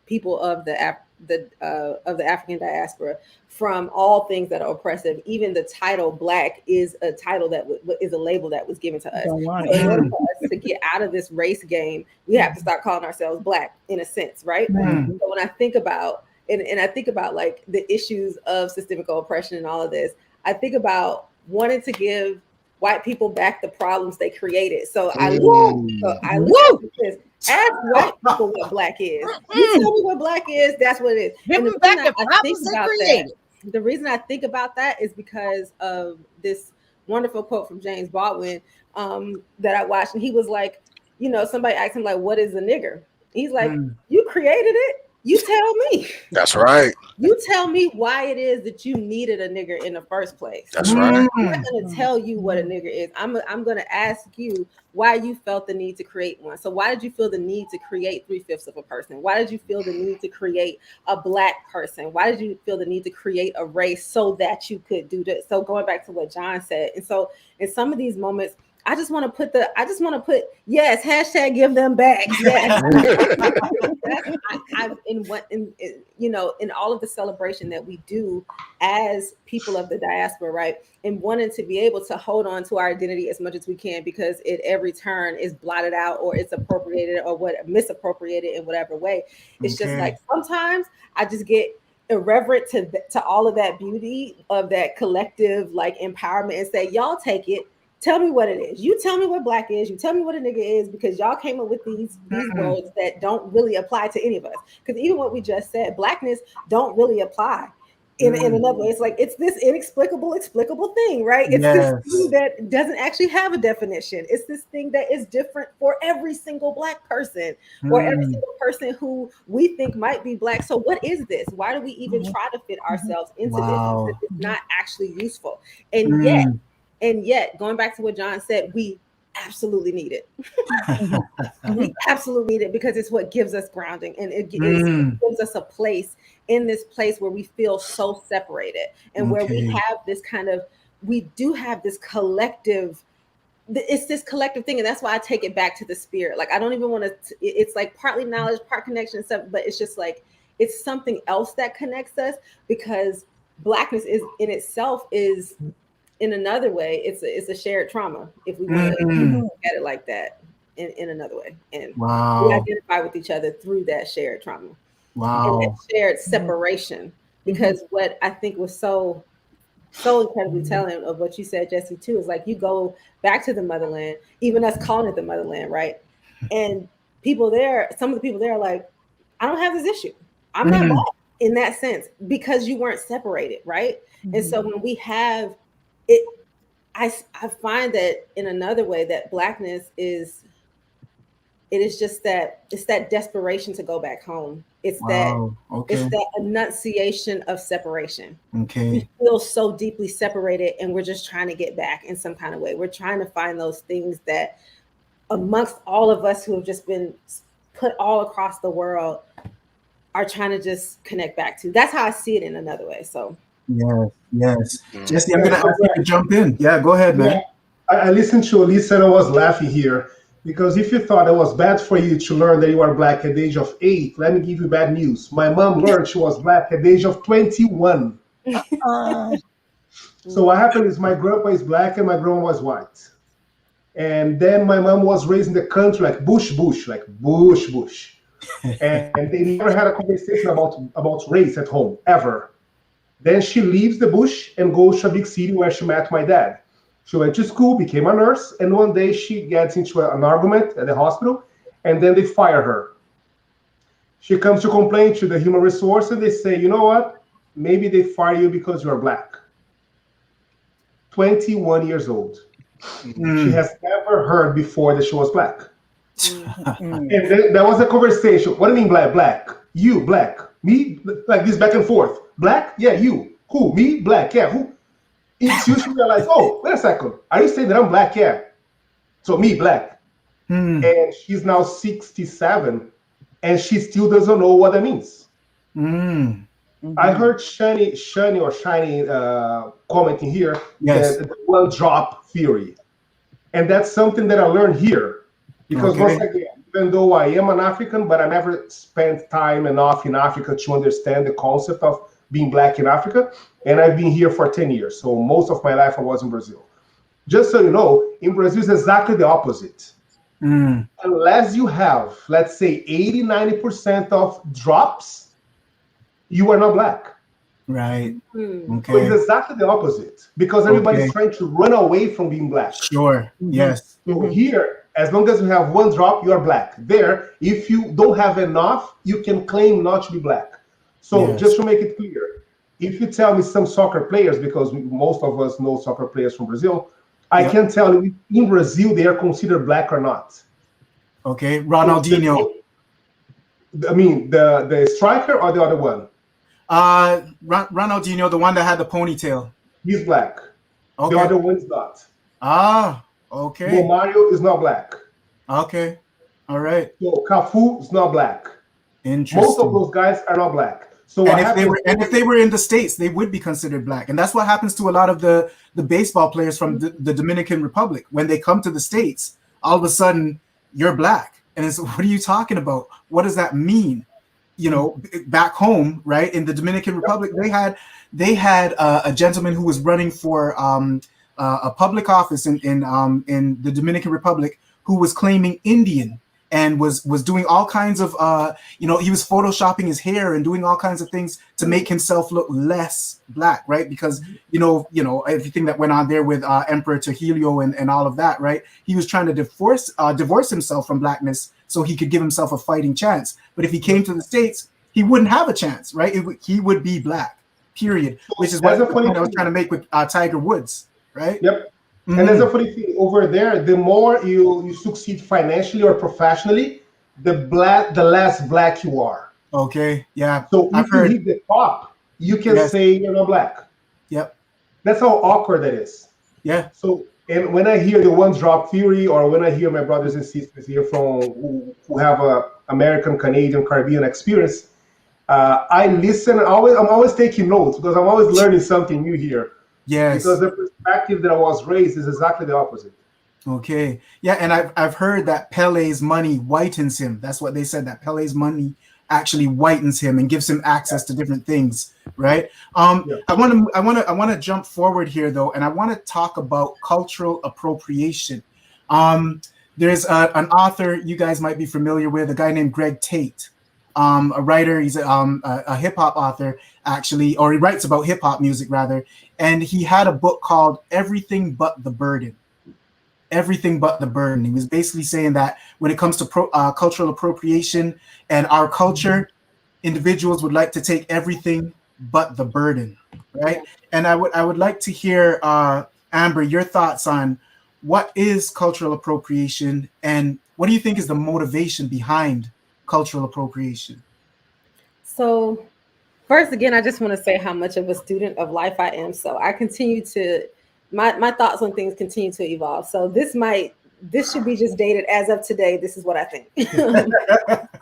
people of the African diaspora from all things that are oppressive, even the title black is a title that is a label that was given to us. So in order for us to get out of this race game, we have to start calling ourselves black in a sense, right? So when I think about and I think about like the issues of systemic oppression and all of this, I think about wanting to give white people back the problems they created. So I look at this. Ask white people what black is. You tell me what black is, that's what it is. And the reason I think about that is because of this wonderful quote from James Baldwin that I watched. And he was like, somebody asked him, like, what is a nigger? He's like, you created it. You tell me. That's right. You tell me why it is that you needed a nigger in the first place. That's right. I'm not going to tell you what a nigger is. I'm going to ask you why you felt the need to create one. So why did you feel the need to create 3/5 of a person? Why did you feel the need to create a black person? Why did you feel the need to create a race so that you could do this? So going back to what John said. And so in some of these moments, I just want to put yes, hashtag give them back. Yes. In all of the celebration that we do as people of the diaspora, right? And wanting to be able to hold on to our identity as much as we can, because at every turn is blotted out or it's appropriated or misappropriated in whatever way. It's just like sometimes I just get irreverent to all of that beauty of that collective like empowerment and say, y'all take it. Tell me what it is. You tell me what black is. You tell me what a nigga is, because y'all came up with these words that don't really apply to any of us. Because even what we just said, blackness don't really apply in another way. It's like, it's this explicable thing, right? It's this thing that doesn't actually have a definition. It's this thing that is different for every single black person or every single person who we think might be black. So what is this? Why do we even try to fit ourselves into this? Because it's not actually useful. And yet, going back to what John said, we absolutely need it. We absolutely need it because it's what gives us grounding, and it gives us a place in this place where we feel so separated, and where we have this kind of, we do have this collective, it's this collective thing. And that's why I take it back to the spirit. Like, I don't even want to, it's like partly knowledge, part connection and stuff, but it's just like, it's something else that connects us, because Blackness is in itself is, in another way, it's a shared trauma, if we want to look at it like that, in another way. And we identify with each other through that shared trauma. And that shared separation. Because what I think was so incredibly telling of what you said, Jesse, too, is like, you go back to the motherland, even us calling it the motherland, right? And people there, some of the people there are like, I don't have this issue. I'm not Black in that sense, because you weren't separated, right? And so when we have it, I find that in another way that Blackness is, it is just that, it's that desperation to go back home. It's it's that enunciation of separation. We feel so deeply separated, and we're just trying to get back in some kind of way. We're trying to find those things that amongst all of us who have just been put all across the world are trying to just connect back to. That's how I see it in another way. So yes. Jesse, I'm gonna ask you to jump in. Yeah, go ahead, man. I listened to Elisa and I was laughing here, because if you thought it was bad for you to learn that you are Black at the age of 8, let me give you bad news. My mom learned she was Black at the age of 21. So what happened is, my grandpa is Black and my grandma was white. And then my mom was raised in the country like bush. And they never had a conversation about race at home, ever. Then she leaves the bush and goes to a big city where she met my dad. She went to school, became a nurse, and one day she gets into an argument at the hospital, and then they fire her. She comes to complain to the human resource, and they say, you know what? Maybe they fire you because you're Black. 21 years old. She has never heard before that she was Black. And then there was a conversation. What do you mean Black? Black. You, Black. Me? Like this back and forth. Black? Yeah, you. Who? Me? Black. Yeah, who? It's usually realize, oh, wait a second. Are you saying that I'm Black? Yeah. So me, Black. And she's now 67, and she still doesn't know what that means. I heard Shani commenting here that the one drop theory. And that's something that I learned here. Because once again, even though I am an African, but I never spent time enough in Africa to understand the concept of being Black in Africa. And I've been here for 10 years. So most of my life I was in Brazil. Just so you know, in Brazil, it's exactly the opposite. Unless you have, let's say, 80-90% of drops, you are not Black. Right. So it's exactly the opposite, because everybody's trying to run away from being Black. Sure. Yes. So here, as long as you have one drop, you are Black. There, if you don't have enough, you can claim not to be Black. So just to make it clear, if you tell me some soccer players, because most of us know soccer players from Brazil, I can tell you in Brazil they are considered Black or not. Okay, Ronaldinho. I mean, the striker or the other one? Ronaldinho, the one that had the ponytail. He's Black. The other one is not. Okay. Romario is not Black. Okay. All right. So Cafu is not Black. Interesting. Most of those guys are not Black. So if they were in the States, they would be considered Black. And that's what happens to a lot of the baseball players from the Dominican Republic. When they come to the States, all of a sudden you're Black. And it's, what are you talking about? What does that mean? You know, back home, right, in the Dominican Republic, they had a gentleman who was running for a public office in the Dominican Republic who was claiming Indian and was doing all kinds of he was photoshopping his hair and doing all kinds of things to make himself look less Black, right? Because you know everything that went on there with Emperor Trujillo and all of that, right? He was trying to divorce himself from Blackness so he could give himself a fighting chance. But if he came to the States, he wouldn't have a chance, right? He would be Black, period. Which is what the point I was trying to make with Tiger Woods, right? Yep. And there's a funny thing over there. The more you succeed financially or professionally, the less Black you are. Okay. Yeah. So if you hit the top, you can say you're not Black. Yep. That's how awkward that is. Yeah. So And when I hear the one drop theory, or when I hear my brothers and sisters here from who have a American, Canadian, Caribbean experience, I listen. I'm always taking notes because I'm always learning something new here. Because Yes. the perspective that I was raised is exactly the opposite. Okay. Yeah, and I've heard that Pele's money whitens him. That's what they said, that Pele's money actually whitens him and gives him access to different things, right? Yeah. I want to jump forward here though, and I want to talk about cultural appropriation. There's an author you guys might be familiar with, a guy named Greg Tate, a writer. He's a hip hop author actually, or he writes about hip hop music rather, and he had a book called Everything But the Burden. Everything But the Burden. He was basically saying that when it comes to cultural appropriation and our culture, individuals would like to take everything but the burden, right? And I would like to hear, Amber, your thoughts on what is cultural appropriation and what do you think is the motivation behind cultural appropriation? So, first, again, I just want to say how much of a student of life I am. So I continue to my thoughts on things continue to evolve. So this should be just dated as of today. This is what I think.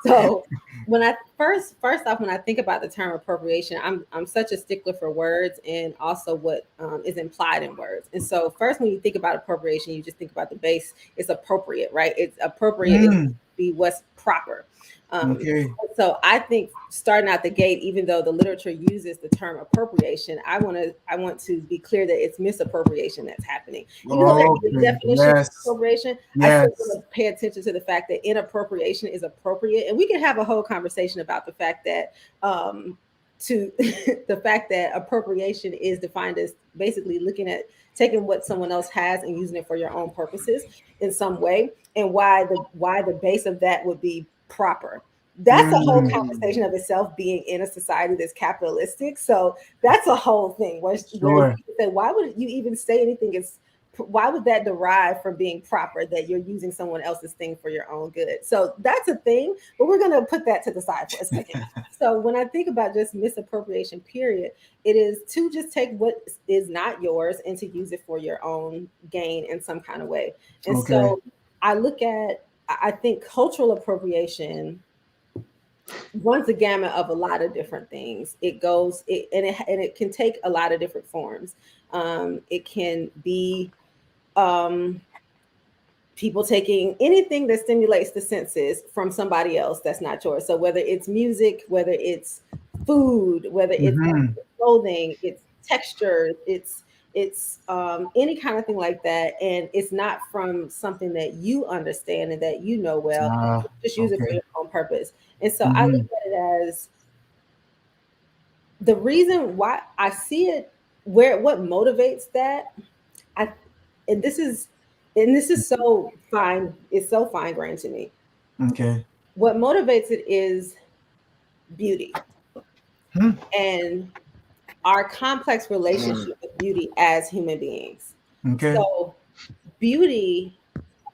So when I first off, when I think about the term appropriation, I'm such a stickler for words and also what is implied in words. And so first, when you think about appropriation, you just think about the base. It's appropriate, right? It's appropriate is to be what's proper. Okay. So I think starting out the gate, even though the literature uses the term appropriation, I want to be clear that it's misappropriation that's happening. Even though there's a definition of appropriation, I still want to pay attention to the fact that inappropriation is appropriate, and we can have a whole conversation about the fact that to the fact that appropriation is defined as basically looking at taking what someone else has and using it for your own purposes in some way, and why the base of that would be proper. That's a whole conversation of itself, being in a society that's capitalistic. So that's a whole thing where you say, why would you even say anything why would that derive from being proper, that you're using someone else's thing for your own good? So that's a thing, but we're going to put that to the side for a second. So when I think about just misappropriation, period, it is to just take what is not yours and to use it for your own gain in some kind of way. And so I think cultural appropriation runs the gamut of a lot of different things. It can take a lot of different forms. It can be people taking anything that stimulates the senses from somebody else that's not yours. So whether it's music, whether it's food, whether it's clothing, it's texture, it's any kind of thing like that, and it's not from something that you understand and that you know well. Just use it for your own purpose. And so I look at it as the reason why I see it, what motivates that. And this is so fine. It's so fine grained to me. Okay. What motivates it is beauty and our complex relationship with beauty as human beings. Okay. So beauty,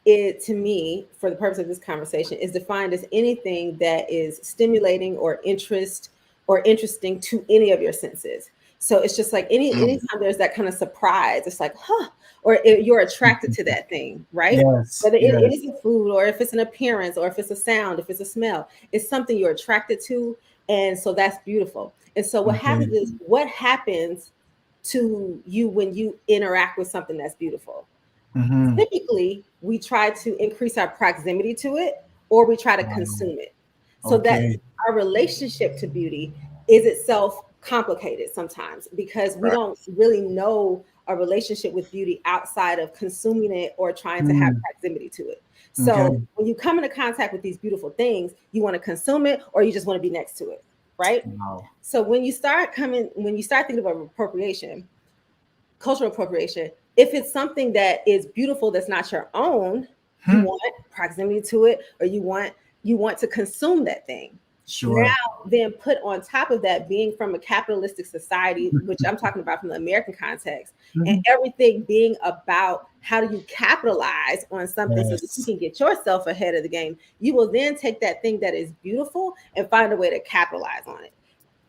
to me, for the purpose of this conversation, is defined as anything that is stimulating or interesting to any of your senses. So it's just like anytime there's that kind of surprise, it's like, or you're attracted to that thing, right? Yes, Whether it is a food, or if it's an appearance, or if it's a sound, if it's a smell, it's something you're attracted to. And so that's beautiful. And so what happens to you when you interact with something that's beautiful? Typically, we try to increase our proximity to it, or we try to consume it. So that our relationship to beauty is itself complicated sometimes, because we don't really know a relationship with beauty outside of consuming it or trying to have proximity to it. So when you come into contact with these beautiful things, you want to consume it, or you just want to be next to it, right? So when you start thinking about appropriation, cultural appropriation, if it's something that is beautiful that's not your own, you want proximity to it, or you want to consume that thing. Sure. Now, then put on top of that, being from a capitalistic society, which I'm talking about from the American context, and everything being about how do you capitalize on something so that you can get yourself ahead of the game, you will then take that thing that is beautiful and find a way to capitalize on it.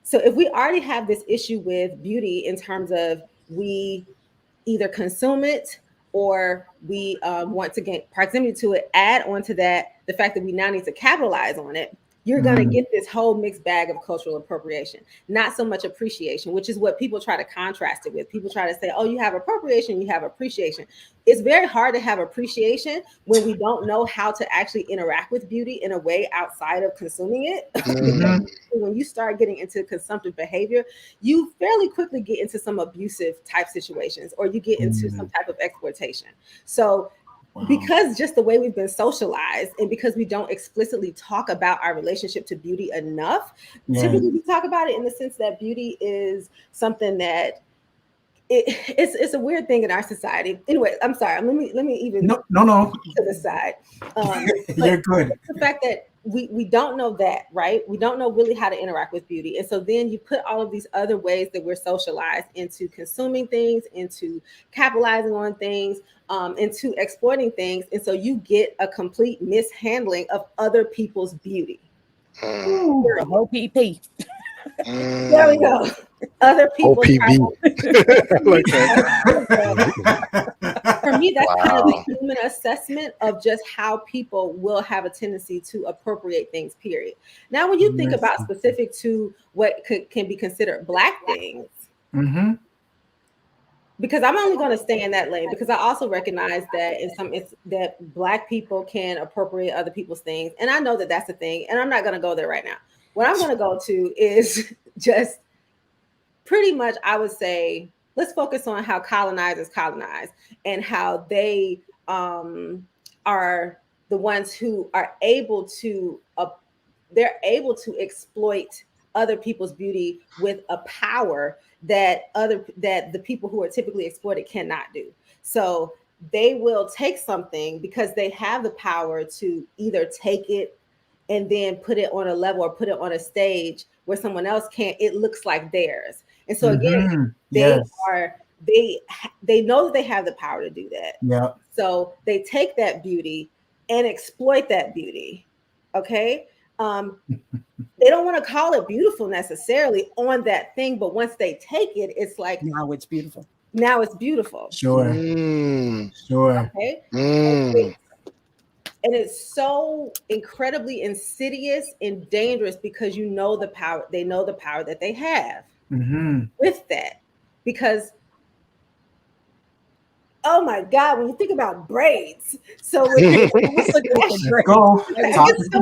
So if we already have this issue with beauty in terms of we either consume it or we want to gain proximity to it, add on to that the fact that we now need to capitalize on it, you're going to get this whole mixed bag of cultural appropriation, not so much appreciation, which is what people try to contrast it with. People try to say, oh, you have appropriation, you have appreciation. It's very hard to have appreciation when we don't know how to actually interact with beauty in a way outside of consuming it. When you start getting into consumptive behavior, you fairly quickly get into some abusive type situations, or you get into some type of exploitation. So because just the way we've been socialized, and because we don't explicitly talk about our relationship to beauty enough, typically we talk about it in the sense that beauty is something that it's a weird thing in our society. Anyway, I'm sorry. Let me even no to the side. You're good. The fact that we don't know that, right? We don't know really how to interact with beauty. And so then you put all of these other ways that we're socialized into consuming things, into capitalizing on things, into exploiting things. And so you get a complete mishandling of other people's beauty. The whole PP. There we go. Other people. OPB. For me, that's kind of the human assessment of just how people will have a tendency to appropriate things, period. Now, when you think about specific to what can be considered Black things, because I'm only going to stay in that lane, because I also recognize that that Black people can appropriate other people's things. And I know that that's a thing, and I'm not going to go there right now. What I'm going to go to is just pretty much, I would say, let's focus on how colonizers colonize and how they are the ones who are able to, they're able to exploit other people's beauty with a power that the people who are typically exploited cannot do. So they will take something because they have the power to either take it and then put it on a level or put it on a stage where someone else can't. It looks like theirs. And so again, they know that they have the power to do that. Yeah. So they take that beauty and exploit that beauty. Okay. They don't want to call it beautiful necessarily on that thing, but once they take it, it's like, now it's beautiful. Now it's beautiful. Sure. Sure. Okay. And it's so incredibly insidious and dangerous because you know the power, they know the power that they have with that. Because, oh my God, when you think about braids, so I get so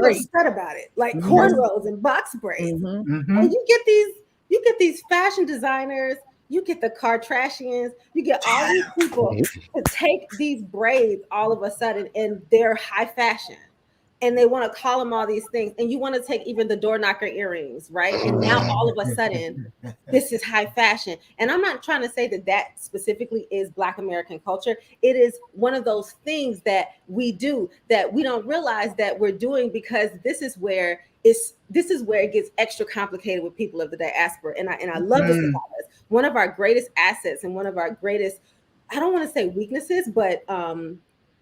upset about it, like cornrows and box braids. And you get these fashion designers, you get the Kardashians, you get all these people to take these braids all of a sudden and they're high fashion. And they want to call them all these things. And you want to take even the door knocker earrings, right? And now all of a sudden, this is high fashion. And I'm not trying to say that that specifically is Black American culture. It is one of those things that we do that we don't realize that we're doing, because this is where it gets extra complicated with people of the diaspora. And I love this about us. One of our greatest assets and one of our greatest, I don't want to say weaknesses, but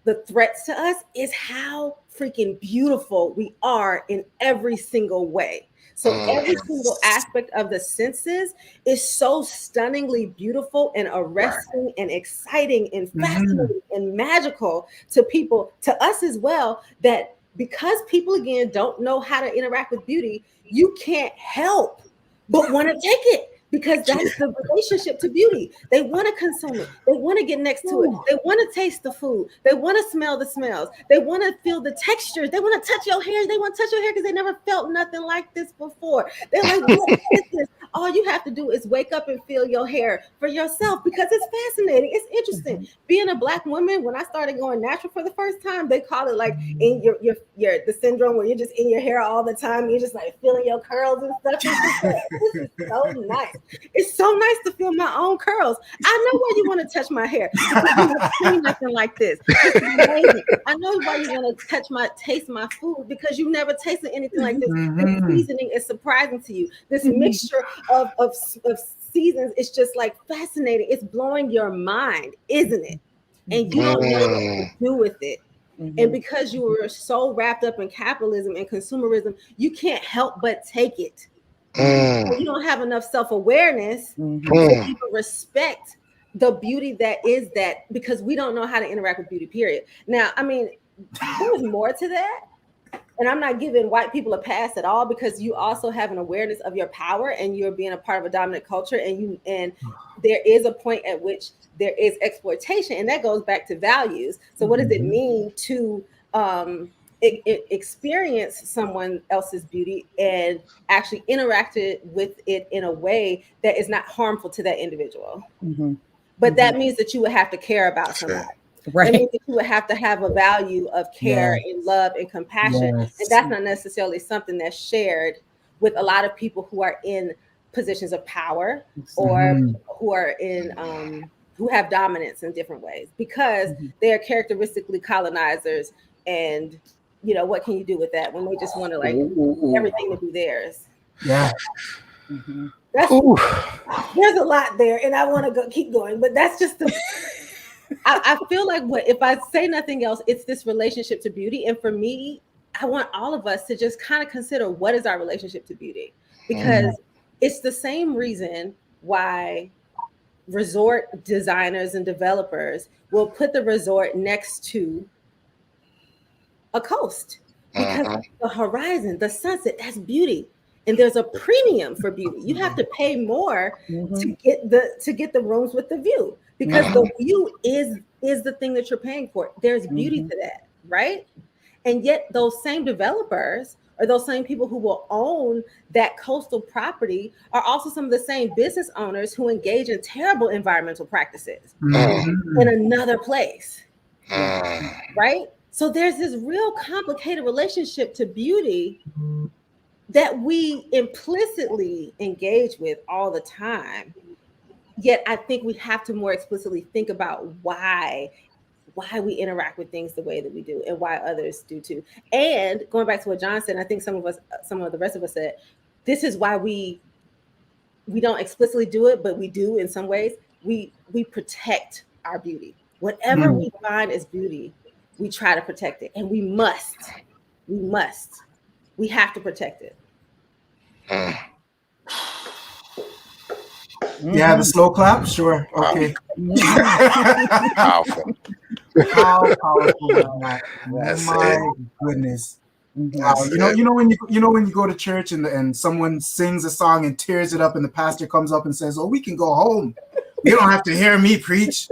the threats to us is how freaking beautiful we are in every single way. So every single aspect of the senses is so stunningly beautiful and arresting and exciting and fascinating and magical to people, to us as well, that because people, again, don't know how to interact with beauty, you can't help but want to take it. Because that's the relationship to beauty. They want to consume it. They want to get next to it. They want to taste the food. They want to smell the smells. They want to feel the textures. They want to touch your hair. They want to touch your hair because they never felt nothing like this before. They're like, what is this? All you have to do is wake up and feel your hair for yourself, because it's fascinating. It's interesting. Being a Black woman, when I started going natural for the first time, they call it like in your the syndrome where you're just in your hair all the time. You're just like feeling your curls and stuff. This is so nice. It's so nice to feel my own curls. I know why you want to touch my hair. You never seen nothing like this. This is amazing. I know why you want to taste my food, because you never tasted anything like this. The seasoning is surprising to you. This mixture of seasons is just like fascinating. It's blowing your mind, isn't it? And you don't know what to do with it. And because you were so wrapped up in capitalism and consumerism, you can't help but take it. You don't have enough self-awareness to even respect the beauty that is that, because we don't know how to interact with beauty, period. Now, I mean, there's more to that. And I'm not giving white people a pass at all, because you also have an awareness of your power and you're being a part of a dominant culture. And there is a point at which there is exploitation, and that goes back to values. So what does it mean to experience someone else's beauty and actually interact with it in a way that is not harmful to that individual? But that means that you would have to care about somebody. Right. That means that you would have to have a value of care and love and compassion. And that's not necessarily something that's shared with a lot of people who are in positions of power or who are in who have dominance in different ways, because they are characteristically colonizers. And you know, what can you do with that when they just want to like everything to be theirs? Yeah. There's a lot there, and I want to keep going, but that's just the I feel like if I say nothing else, it's this relationship to beauty. And for me, I want all of us to just kind of consider, what is our relationship to beauty? Because it's the same reason why resort designers and developers will put the resort next to a coast, because the horizon, the sunset, that's beauty. And there's a premium for beauty. You have to pay more to get the rooms with the view, because the view is the thing that you're paying for. There's beauty to that, right? And yet those same developers or those same people who will own that coastal property are also some of the same business owners who engage in terrible environmental practices in another place, right? So there's this real complicated relationship to beauty that we implicitly engage with all the time. Yet I think we have to more explicitly think about why we interact with things the way that we do, and why others do too. And going back to what John said, I think some of the rest of us said, this is why we don't explicitly do it, but we do in some ways. We protect our beauty. Whatever we find as beauty, we try to protect it, and we have to protect it. Yeah, the slow clap, sure, okay. Powerful. How powerful is that? My goodness. You know when you go to church and someone sings a song and tears it up, and the pastor comes up and says, "Oh, we can go home. You don't have to hear me preach."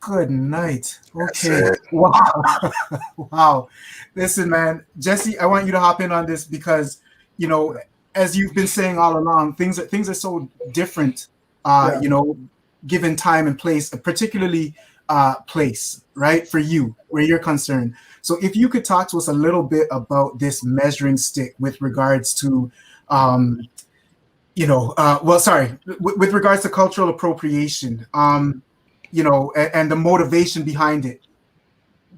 Good night. Okay. Wow. Wow. Listen, man, Jesse, I want you to hop in on this, because you know, as you've been saying all along, things are so different. You know, given time and place, particularly place, right, for you, where you're concerned. So if you could talk to us a little bit about this measuring stick with regards to, with regards to cultural appropriation, you know, and the motivation behind it.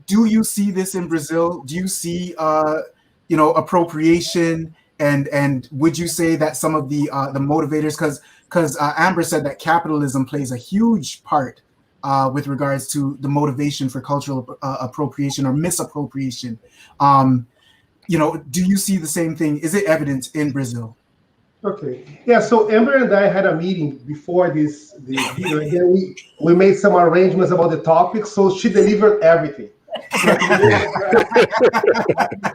Do you see this in Brazil? Do you see, appropriation? And would you say that some of the motivators, because Amber said that capitalism plays a huge part with regards to the motivation for cultural appropriation or misappropriation. You know, do you see the same thing? Is it evident in Brazil? Okay. Yeah. So Amber and I had a meeting before this video, and then we made some arrangements about the topic. So she delivered everything.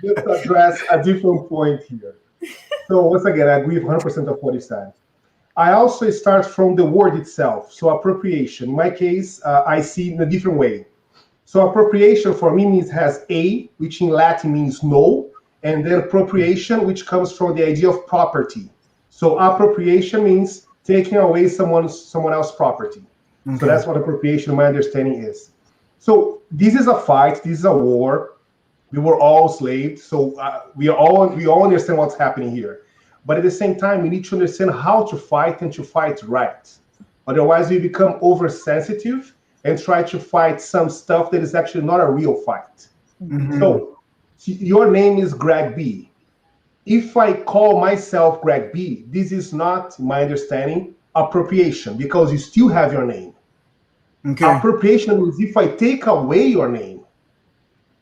Just address a different point here. So once again, I agree 100% of what you said. I also start from the word itself. So appropriation. In my case, I see it in a different way. So appropriation for me has a, which in Latin means no, and then appropriation, which comes from the idea of property. So appropriation means taking away someone else's property. Okay. So that's what appropriation, in my understanding, is. So this is a fight. This is a war. We were all slaves. So we all understand what's happening here. But at the same time, we need to understand how to fight and to fight right. Otherwise, we become oversensitive and try to fight some stuff that is actually not a real fight. So your name is Greg B. If I call myself Greg B, this is not, in my understanding, appropriation, because you still have your name. Okay. Appropriation means if I take away your name.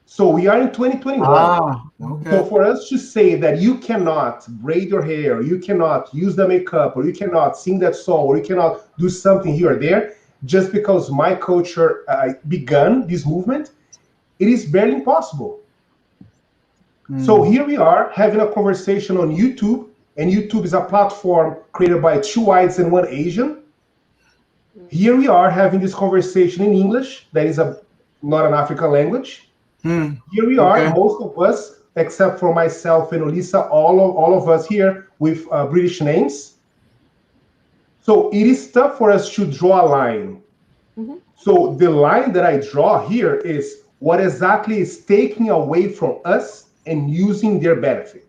So we are in 2021. Okay. So for us to say that you cannot braid your hair, you cannot use the makeup, or you cannot sing that song, or you cannot do something here or there, just because my culture began this movement, it is barely impossible. So here we are having a conversation on YouTube, and YouTube is a platform created by 2 whites and 1 Asian. Here we are having this conversation in English, that is not an African language. Here we are, most of us, except for myself and Olisa, all of us here with British names. So it is tough for us to draw a line. So the line that I draw here is what exactly is taking away from us and using their benefit.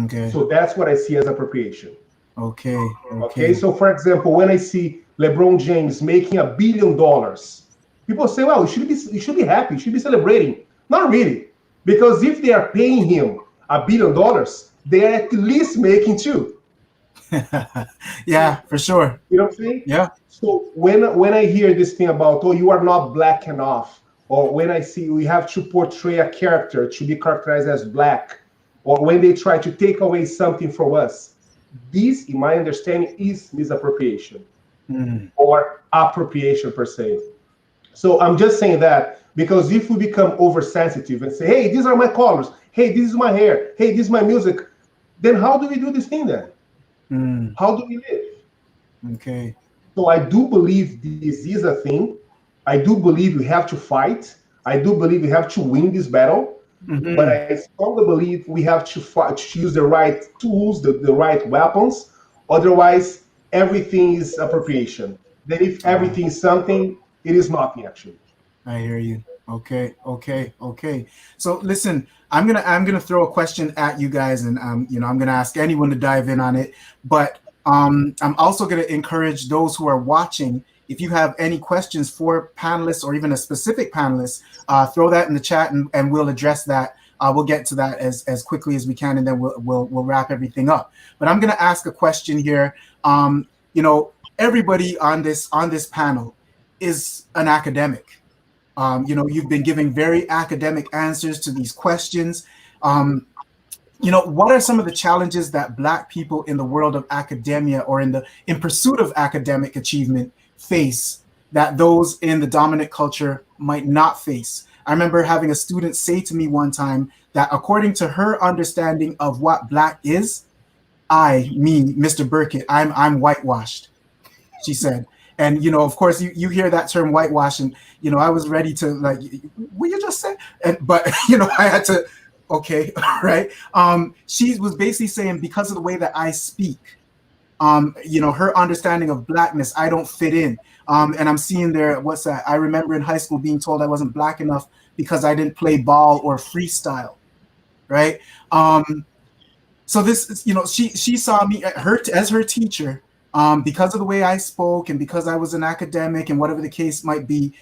Okay. So that's what I see as appropriation. Okay. So for example, when I see LeBron James making $1 billion, people say, well, you should be happy, you should be celebrating. Not really. Because if they are paying him $1 billion, they are at least making 2. Yeah, for sure. You know what I'm saying? Yeah. So when I hear this thing about, oh, you are not black enough, or when I see we have to portray a character to be characterized as black, or when they try to take away something from us, this, in my understanding, is misappropriation or appropriation per se. So I'm just saying that because if we become oversensitive and say, hey, these are my colors, hey, this is my hair, hey, this is my music, then how do we do this thing then? How do we live? Okay. So I do believe this is a thing. I do believe we have to fight. I do believe we have to win this battle. But I strongly believe we have to fight, to use the right tools, the right weapons. Otherwise, everything is appropriation. Then if everything is something, it is nothing actually. I hear you. Okay. So listen, I'm gonna throw a question at you guys, and I'm gonna ask anyone to dive in on it. But I'm also gonna encourage those who are watching. If you have any questions for panelists or even a specific panelist, throw that in the chat, and we'll address that. We'll get to that as quickly as we can, and then we'll wrap everything up. But I'm gonna ask a question here. Everybody on this panel is an academic. You've been giving very academic answers to these questions. What are some of the challenges that Black people in the world of academia or in pursuit of academic achievement face that those in the dominant culture might not face? I remember having a student say to me one time that according to her understanding of what Black is, Mr. Burkett, I'm whitewashed, she said. And, of course, you hear that term whitewash, and, I was ready to, like, what you just said? But, I had to, okay, right? She was basically saying because of the way that I speak, her understanding of Blackness, I don't fit in. And I'm seeing there, what's that? I remember in high school being told I wasn't Black enough because I didn't play ball or freestyle, right? So this, she saw me as her teacher. Because of the way I spoke and because I was an academic and whatever the case might be,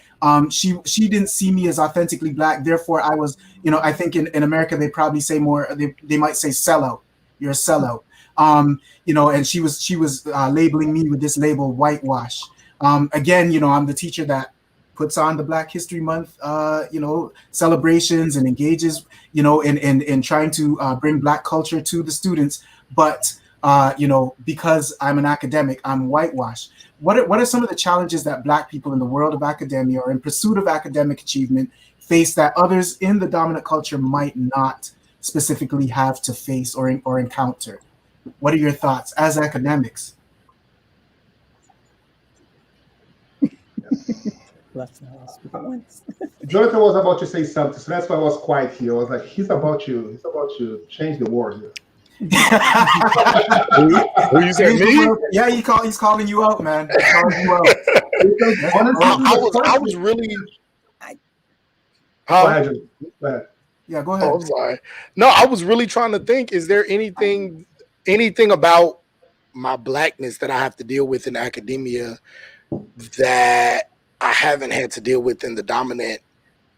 she didn't see me as authentically Black. Therefore, I was, I think in America, they probably say more, they might say sellout. You're a sellout. And she was labeling me with this label whitewash. Again, I'm the teacher that puts on the Black History Month, celebrations and engages, in trying to bring Black culture to the students. But because I'm an academic, I'm whitewashed. What are some of the challenges that Black people in the world of academia or in pursuit of academic achievement face that others in the dominant culture might not specifically have to face or encounter? What are your thoughts as academics? Jonathan was about to say something, so that's why I was quiet here. I was like, he's about to change the world here. Who you said, me? Yeah, he's calling you out, man. He's calling you out. I was really. Go ahead. Yeah, go ahead. Oh, I'm sorry. No, I was really trying to think. Is there anything about my Blackness that I have to deal with in academia that I haven't had to deal with in the dominant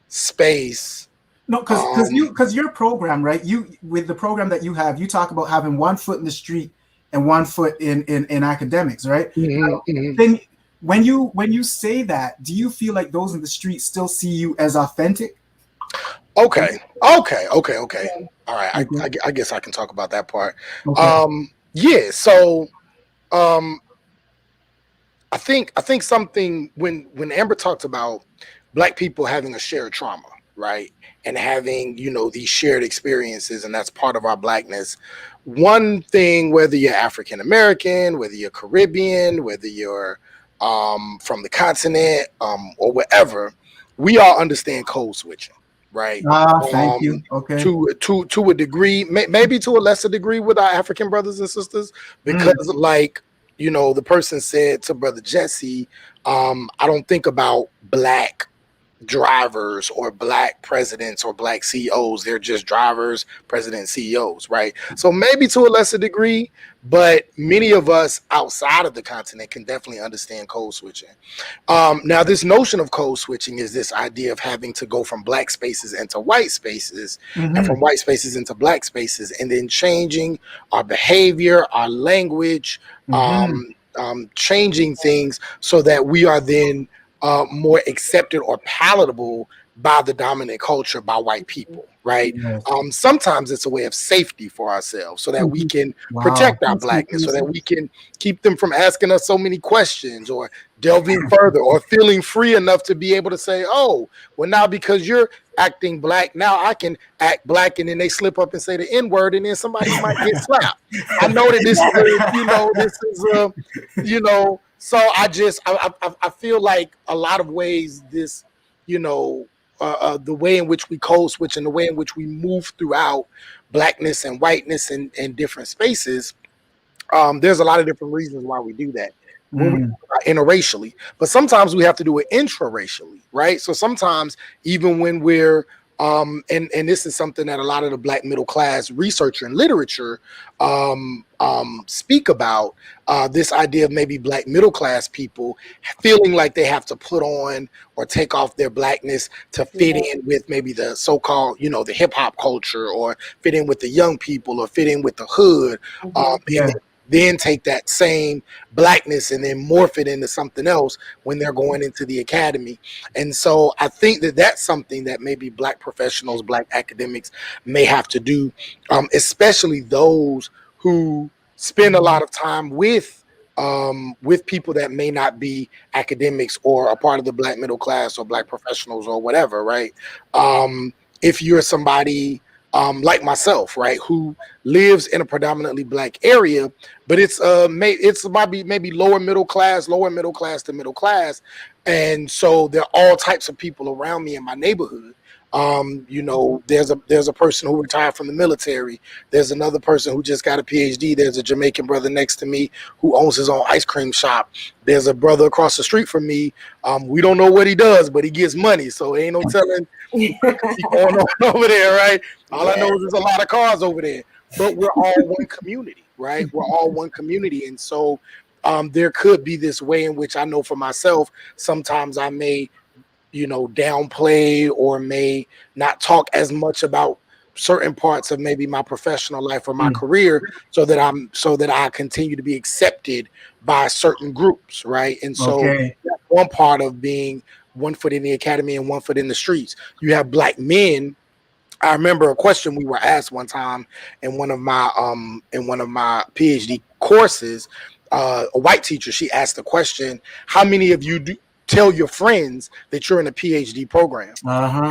space? No, because your program, right? With the program that you have, you talk about having one foot in the street and one foot in academics, right? Then when you say that, do you feel like those in the street still see you as authentic? Okay. Okay. Okay. Okay. Yeah. All right. Okay. I guess I can talk about that part. Okay. Yeah. So, um, I think something when Amber talked about Black people having a shared trauma, right, and having these shared experiences, and that's part of our Blackness. One thing, whether you're African American, whether you're Caribbean, whether you're from the continent, or wherever, we all understand code switching, right? Thank Um, you. Okay. to a degree, maybe to a lesser degree with our African brothers and sisters, because like the person said to Brother Jesse, I don't think about Black drivers or Black presidents or Black CEOs. They're just drivers, presidents, CEOs, right? So maybe to a lesser degree, but many of us outside of the continent can definitely understand code switching. Now, this notion of code switching is this idea of having to go from Black spaces into white spaces, and from white spaces into Black spaces, and then changing our behavior, our language, changing things so that we are then more accepted or palatable by the dominant culture, by white people, right? Yes. Sometimes it's a way of safety for ourselves so that we can Wow. protect our Blackness, so that we can keep them from asking us so many questions or delving further or feeling free enough to be able to say, oh, well, now because you're acting Black, now I can act Black, and then they slip up and say the N-word, and then somebody might get slapped. I know that this is so I feel like a lot of ways this, the way in which we code switch and the way in which we move throughout Blackness and whiteness and different spaces, there's a lot of different reasons why we do that. When we interracially, but sometimes we have to do it intraracially, right? So sometimes even when we're and this is something that a lot of the Black middle class researcher and literature speak about, this idea of maybe Black middle class people feeling like they have to put on or take off their Blackness to fit in with maybe the so-called, the hip hop culture, or fit in with the young people, or fit in with the hood, and then take that same Blackness and then morph it into something else when they're going into the academy. And so I think that that's something that maybe Black professionals, Black academics may have to do, especially those who spend a lot of time with people that may not be academics or a part of the Black middle class or Black professionals or whatever, right? If you're somebody like myself, right, who lives in a predominantly Black area, but it's maybe lower middle class to middle class, and so there are all types of people around me in my neighborhood. There's a person who retired from the military. There's another person who just got a PhD. There's a Jamaican brother next to me who owns his own ice cream shop. There's a brother across the street from me. We don't know what he does, but he gets money, so ain't no telling what could be going on over there, right? All I know is there's a lot of cars over there, but we're all one community, right? We're all one community, and so there could be this way in which I know for myself, sometimes I may downplay or may not talk as much about certain parts of maybe my professional life or my career, so that I continue to be accepted by certain groups, right? And so that's one part of being one foot in the academy and one foot in the streets. You have Black men. I remember a question we were asked one time in one of my PhD courses. A white teacher, she asked the question, how many of you do tell your friends that you're in a PhD program?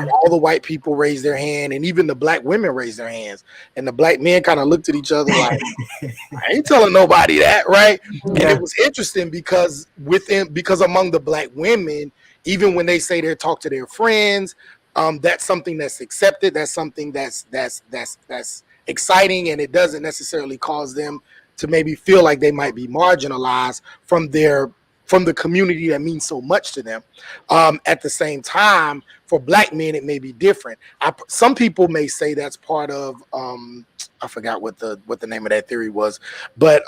And all the white people raised their hand, and even the Black women raised their hands, and the Black men kind of looked at each other like, I ain't telling nobody that, right? And it was interesting because among the Black women, even when they say they talk to their friends, that's something that's accepted. That's something that's exciting, and it doesn't necessarily cause them to maybe feel like they might be marginalized from the community that means so much to them. At the same time, for Black men, it may be different. Some people may say that's part of I forgot what the name of that theory was, but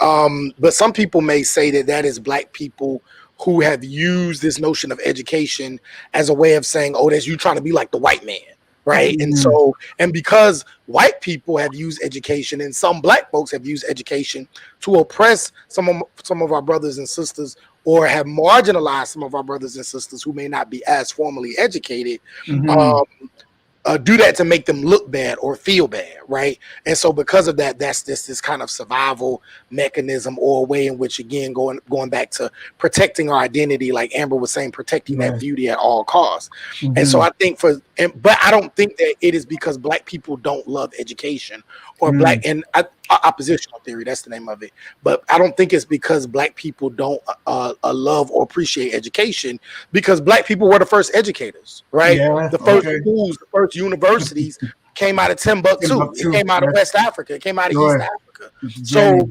some people may say that is Black people who have used this notion of education as a way of saying, oh, that's you trying to be like the white man, right? And because white people have used education, and some Black folks have used education to oppress some of our brothers and sisters, or have marginalized some of our brothers and sisters who may not be as formally educated, do that to make them look bad or feel bad, right? And so because of that, that's this kind of survival mechanism, or a way in which, again, going back to protecting our identity, like Amber was saying, protecting that beauty at all costs. And so I think but I don't think that it is because Black people don't love education or Black and oppositional theory, that's the name of it. But I don't think it's because Black people don't love or appreciate education, because Black people were the first educators, right? The first schools, the first universities came out of Timbuktu. It came out of West Africa. It came out of East Africa.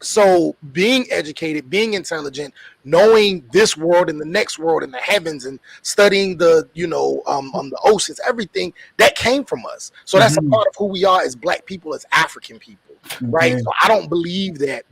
So being educated, being intelligent, knowing this world and the next world and the heavens, and studying the the oceans, everything that came from us. So that's a part of who we are as Black people, as African people, right? So I don't believe that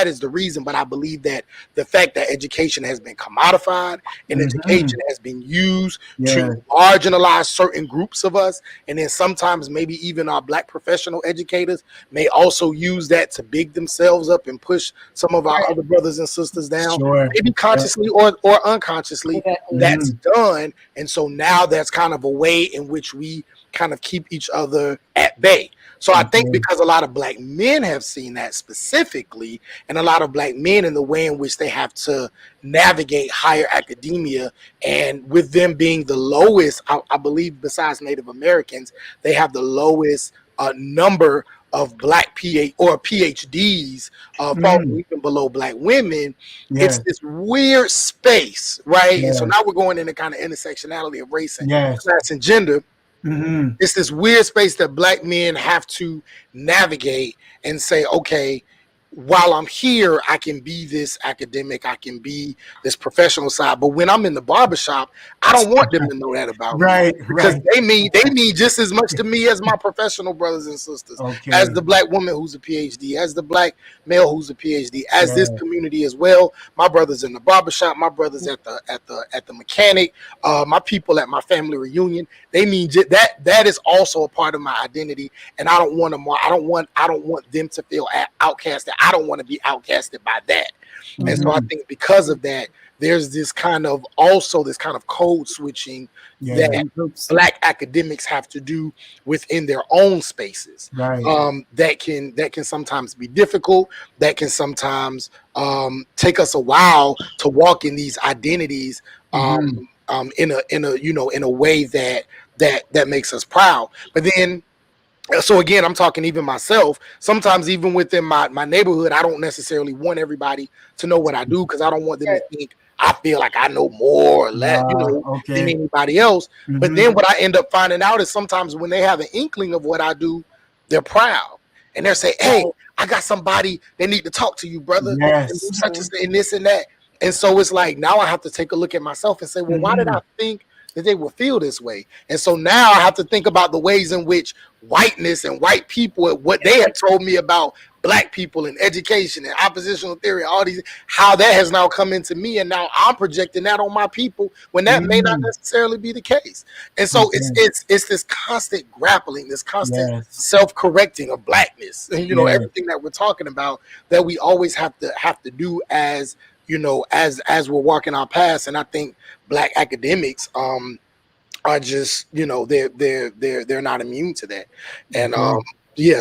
is the reason, but I believe that the fact that education has been commodified and education has been used to marginalize certain groups of us, and then sometimes maybe even our Black professional educators may also use that to big themselves up and push some of our other brothers and sisters down, maybe consciously or unconsciously. That's done. And so now that's kind of a way in which we kind of keep each other at bay. So I think because a lot of Black men have seen that specifically, and a lot of Black men in the way in which they have to navigate higher academia, and with them being the lowest, I believe besides Native Americans, they have the lowest number of Black PhDs, falling even below Black women. It's this weird space, right? And so now we're going into kind of intersectionality of race and class and gender. It's this weird space that Black men have to navigate and say, okay, while I'm here, I can be this academic, I can be this professional side, but when I'm in the barbershop, I don't want them to know that about me, because they mean just as much to me as my professional brothers and sisters, as the Black woman who's a PhD, as the Black male who's a PhD, as this community as well. My brothers in the barbershop, my brothers at the mechanic, my people at my family reunion, they mean that is also a part of my identity, and I don't want them to feel outcasted. I don't want to be outcasted by that. And so I think because of that, there's this kind of code switching that Black academics have to do within their own spaces. That can sometimes be difficult. That can sometimes take us a while to walk in these identities in a way that makes us proud. But then, so again, I'm talking even myself, sometimes even within my neighborhood, I don't necessarily want everybody to know what I do, because I don't want them to think I feel like I know more or less, than anybody else. But then what I end up finding out is sometimes when they have an inkling of what I do, they're proud. And they're saying, hey, I got somebody they need to talk to you, brother. And such and this and that. And so it's like, now I have to take a look at myself and say, well, why did I think that they will feel this way? And so now I have to think about the ways in which whiteness and white people, what they have told me about Black people and education and oppositional theory, all these, how that has now come into me, and now I'm projecting that on my people when that may not necessarily be the case. And so it's this constant grappling, this constant self-correcting of Blackness, and everything that we're talking about, that we always have to do as as we're walking our paths. And I think Black academics are just they're not immune to that. And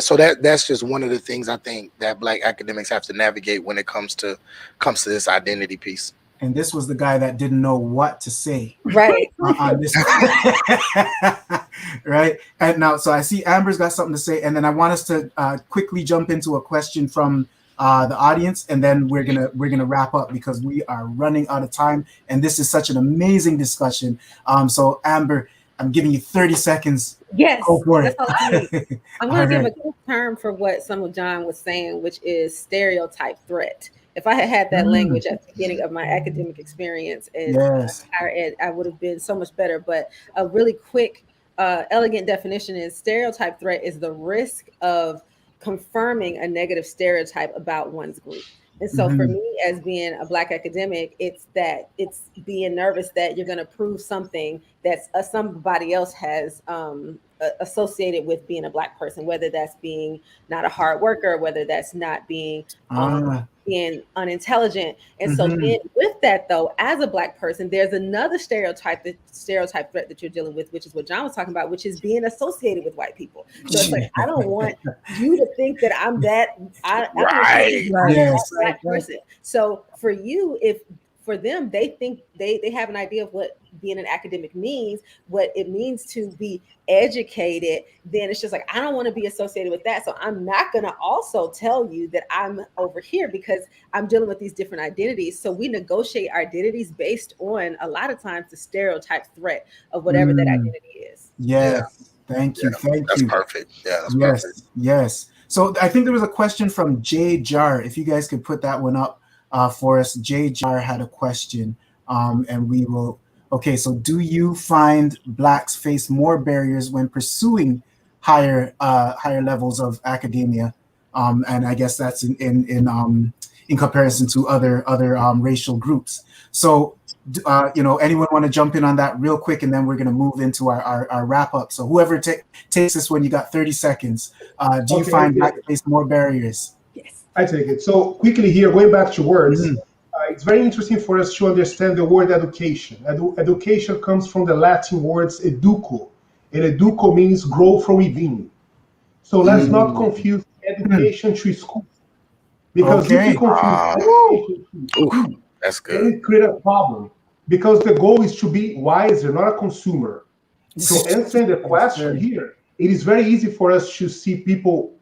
so that's just one of the things I think that Black academics have to navigate when it comes to this identity piece. And this was the guy that didn't know what to say, on this. Right. And now, so I see Amber's got something to say, and then I want us to quickly jump into a question from the audience, and then we're gonna wrap up, because we are running out of time, and this is such an amazing discussion. So Amber, I'm giving you 30 seconds. Yes, go for it. I'm going to give a quick term for what some of John was saying, which is stereotype threat. If I had that language at the beginning of my academic experience in higher ed, I would have been so much better. But a really quick, elegant definition is stereotype threat is the risk of confirming a negative stereotype about one's group. And so for me, as being a Black academic, it's being nervous that you're going to prove something that somebody else has associated with being a Black person, whether that's being not a hard worker, whether that's not being being unintelligent. And so then with that though, as a Black person, there's another stereotype threat that you're dealing with, which is what John was talking about, which is being associated with white people. So it's like, I don't want you to think that I'm that Black person. So for you, for them, they think they have an idea of what being an academic means, what it means to be educated. Then it's just like, I don't want to be associated with that. So I'm not going to also tell you that I'm over here because I'm dealing with these different identities. So we negotiate our identities based on a lot of times the stereotype threat of whatever that identity is. Thank you. That's perfect. Yeah, that's perfect. Yes. So I think there was a question from Jay Jar. If you guys could put that one up for us. Jay Jar had a question, and we will. Okay, so do you find Blacks face more barriers when pursuing higher levels of academia? And I guess that's in comparison to other racial groups. So, anyone want to jump in on that real quick, and then we're going to move into our wrap up. So whoever takes this one, you got 30 seconds. Do you find Blacks face more barriers? Yes, I take it. So quickly here, going back to words. It's very interesting for us to understand the word education. Education comes from the Latin words educo, and educo means grow from within. So let's not confuse education to school, because if you confuse education to school, that's good. then it creates a problem, because the goal is to be wiser, not a consumer. So answering the question here, it is very easy for us to see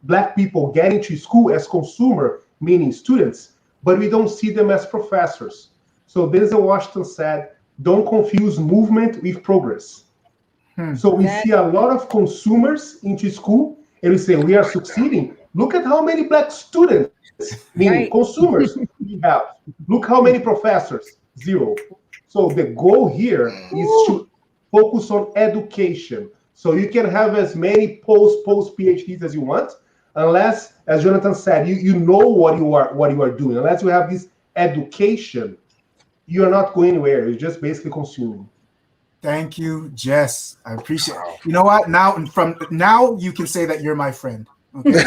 Black people getting to school as consumer, meaning students, but we don't see them as professors. So Denzel Washington said, don't confuse movement with progress. So we see a lot of consumers into school, and we say, we are succeeding. Look at how many Black students, meaning consumers, we have. Look how many professors, 0. So the goal here is to focus on education. So you can have as many post PhDs as you want, unless, as Jonathan said, you know what you are doing. Unless you have this education, you are not going anywhere. You're just basically consuming. Thank you, Jess. I appreciate it. You know what? Now you can say that you're my friend. Okay.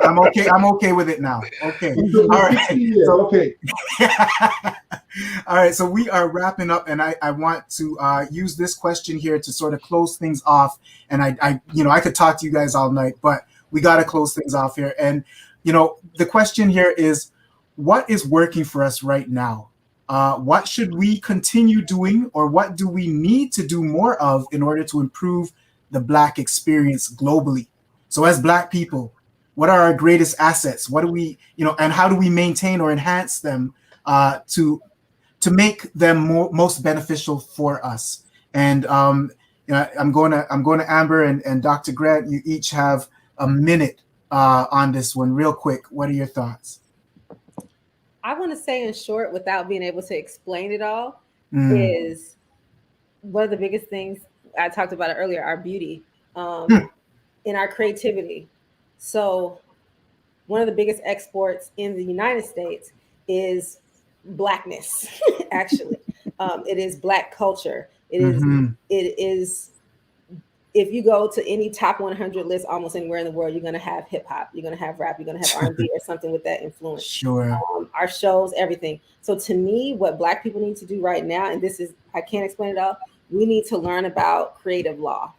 I'm okay. I'm okay with it now. Okay. All right. So, okay. All right. So we are wrapping up, and I want to use this question here to sort of close things off. And I could talk to you guys all night, but we got to close things off here. And, the question here is, what is working for us right now? What should we continue doing, or what do we need to do more of in order to improve the Black experience globally? So as Black people, what are our greatest assets? What do we, and how do we maintain or enhance them to make them most beneficial for us? And I'm going to Amber and Dr. Grant. You each have a minute on this one, real quick. What are your thoughts? I want to say in short, without being able to explain it all, is one of the biggest things I talked about it earlier, our beauty. In our creativity. So one of the biggest exports in the United States is Blackness, actually. It is Black culture. It is, if you go to any top 100 list almost anywhere in the world, you're going to have hip hop, you're going to have rap, you're going to have R&B or something with that influence. Sure. Our shows, everything. So to me, what Black people need to do right now, and this is, I can't explain it all, we need to learn about creative law.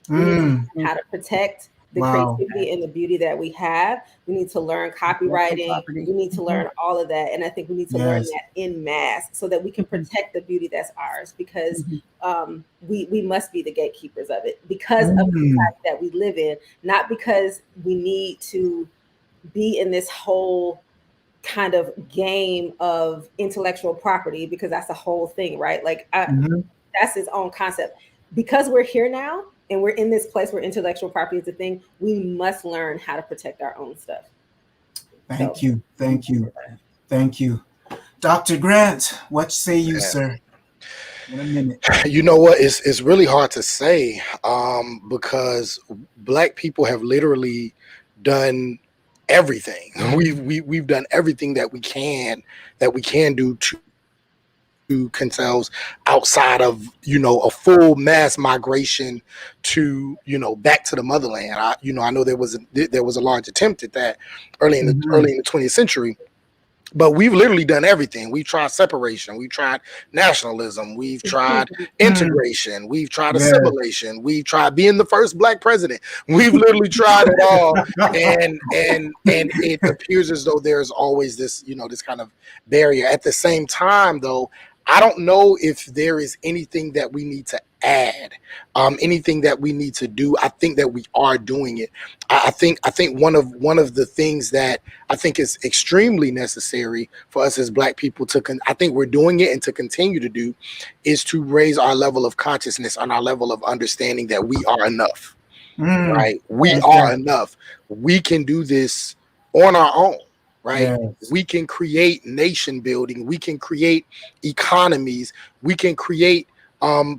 We need to learn how to protect the creativity and the beauty that we have. We need to learn copywriting. We need to learn all of that. And I think we need to learn that en masse so that we can protect the beauty that's ours, because we must be the gatekeepers of it because of the society that we live in, not because we need to be in this whole kind of game of intellectual property, because that's the whole thing, right? Like that's its own concept. Because we're here now, and we're in this place where intellectual property is a thing, we must learn how to protect our own stuff. Thank you. Dr. Grant, what say you, sir? In a minute. You know what? It's really hard to say because Black people have literally done everything. We've done everything that we can do to themselves outside of, a full mass migration to, back to the motherland. I know there was a large attempt at that early in the 20th century. But we've literally done everything. We've tried separation. We've tried nationalism. We've tried integration. We've tried assimilation. We've tried being the first Black president. We've literally tried it all. And it appears as though there's always this, this kind of barrier. At the same time, though, I don't know if there is anything that we need to add, anything that we need to do. I think that we are doing it. I think one of the things that I think is extremely necessary for us as Black people I think we're doing it and to continue to do is to raise our level of consciousness and our level of understanding that we are enough. Right? We are enough. We can do this on our own. Right? Yes. We can create nation building. We can create economies. We can create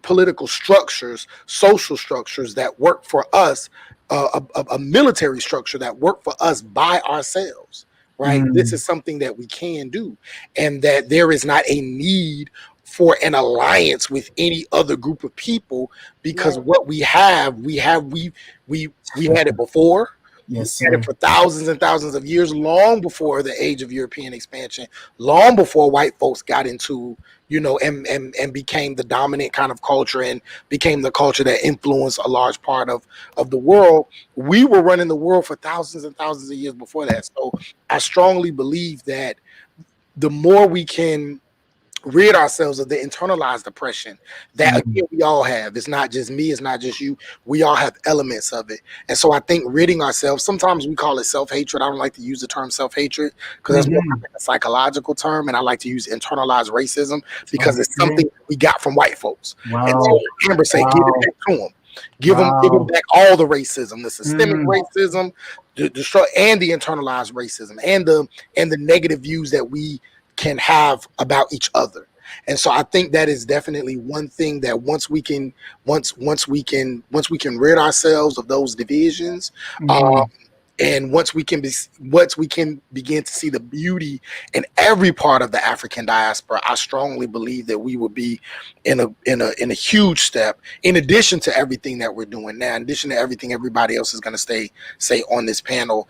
political structures, social structures that work for us, a military structure that work for us by ourselves. Right? This is something that we can do, and that there is not a need for an alliance with any other group of people, because what we had it before. Yes, we had it for thousands and thousands of years, long before the age of European expansion, long before white folks got into, and became the dominant kind of culture and became the culture that influenced a large part of the world. We were running the world for thousands and thousands of years before that. So I strongly believe that the more we can rid ourselves of the internalized oppression that again we all have. It's not just me, it's not just you. We all have elements of it. And so I think ridding ourselves, sometimes we call it self-hatred. I don't like to use the term self-hatred because that's more like a psychological term, and I like to use internalized racism because it's something we got from white folks. Wow. And so remember, say give it back to them. Give them back all the racism, the systemic racism, the destroy, and the internalized racism, and the negative views that we can have about each other. And so I think that is definitely one thing that once we can rid ourselves of those divisions, and once we can begin to see the beauty in every part of the African diaspora, I strongly believe that we will be in a huge step, in addition to everything that we're doing now, in addition to everything everybody else is going to say on this panel,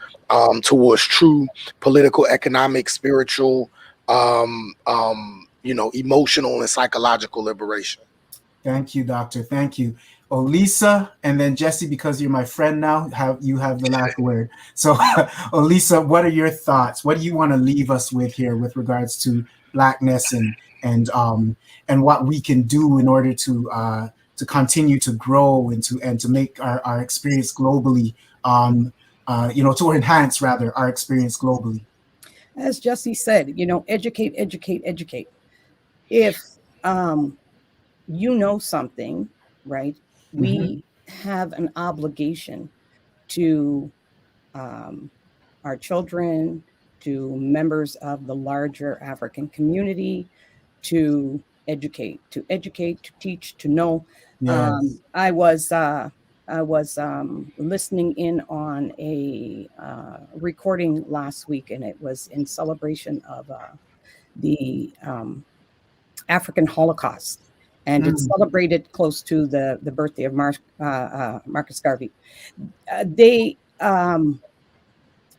towards true political, economic, spiritual, emotional and psychological liberation. Thank you, Doctor. Thank you. Olisa, and then Jesse, because you're my friend now, you have the last word. So, Olisa, what are your thoughts? What do you want to leave us with here with regards to Blackness and what we can do in order to continue to grow and to make our experience globally, to enhance rather our experience globally? As Jesse said, educate. If you know something, right, we have an obligation to our children, to members of the larger African community, to educate, to teach, to know. Yes. I was listening in on a recording last week, and it was in celebration of the African Holocaust, and it's celebrated close to the birthday of Marcus Garvey. They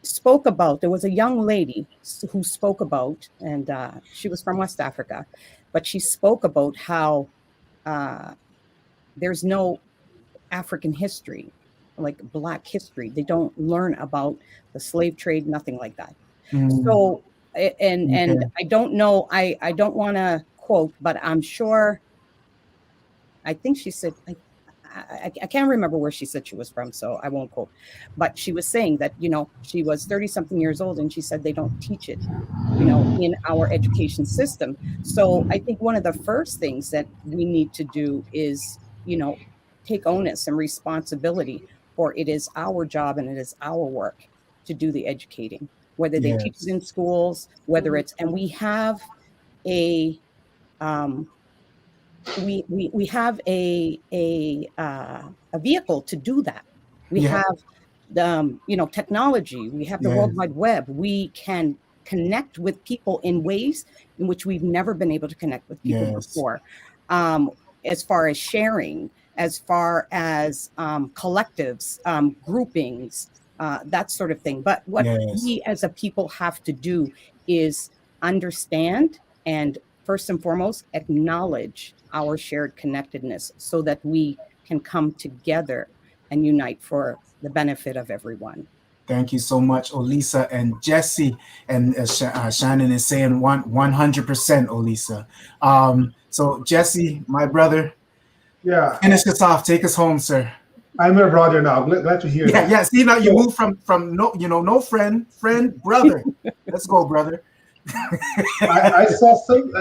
spoke about, there was a young lady who spoke about, and she was from West Africa, but she spoke about how there's no African history, like Black history. They don't learn about the slave trade, nothing like that. So, and I don't know, I don't want to quote, but I'm sure, I think she said, I can't remember where she said she was from, so I won't quote, but she was saying that, she was 30 something years old, and she said they don't teach it, in our education system. So I think one of the first things that we need to do is, take onus and responsibility, for it is our job and it is our work to do the educating, whether they teach it in schools, whether it's, and we have a we have a vehicle to do that. We have the technology, we have the World Wide Web. We can connect with people in ways in which we've never been able to connect with people before. As far as sharing, as far as collectives, groupings, that sort of thing. But what we as a people have to do is understand and first and foremost, acknowledge our shared connectedness so that we can come together and unite for the benefit of everyone. Thank you so much, Olisa and Jesse. And Shannon is saying 100%, Olisa. So Jesse, my brother, finish us off. Take us home, sir. I'm your brother now. Glad to hear that. Yeah. See, now you moved from no friend, brother. Let's go, brother. I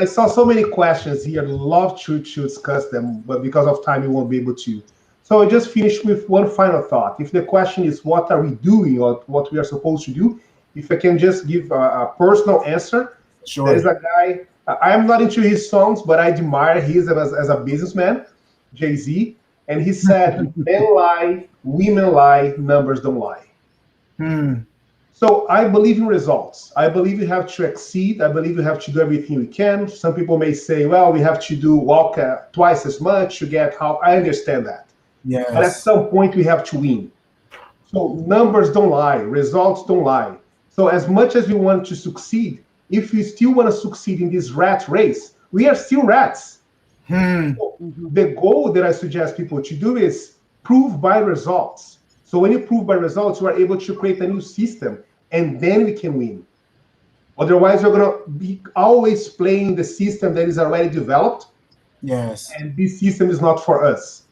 saw so many questions here. Love to discuss them, but because of time, we won't be able to. So I just finished with one final thought. If the question is what are we doing or what we are supposed to do, if I can just give a personal answer. Sure. There's a guy, I'm not into his songs, but I admire him as a businessman, Jay-Z. And he said, men lie, women lie, numbers don't lie. So I believe in results. I believe you have to exceed. I believe you have to do everything we can. Some people may say, well, we have to walk twice as much to get how. I understand that. Yes. But at some point, we have to win. So numbers don't lie. Results don't lie. So as much as we want to succeed, if we still want to succeed in this rat race, we are still rats. So the goal that I suggest people to do is prove by results. So when you prove by results, you are able to create a new system, and then we can win. Otherwise, you're going to be always playing the system that is already developed. Yes. And this system is not for us.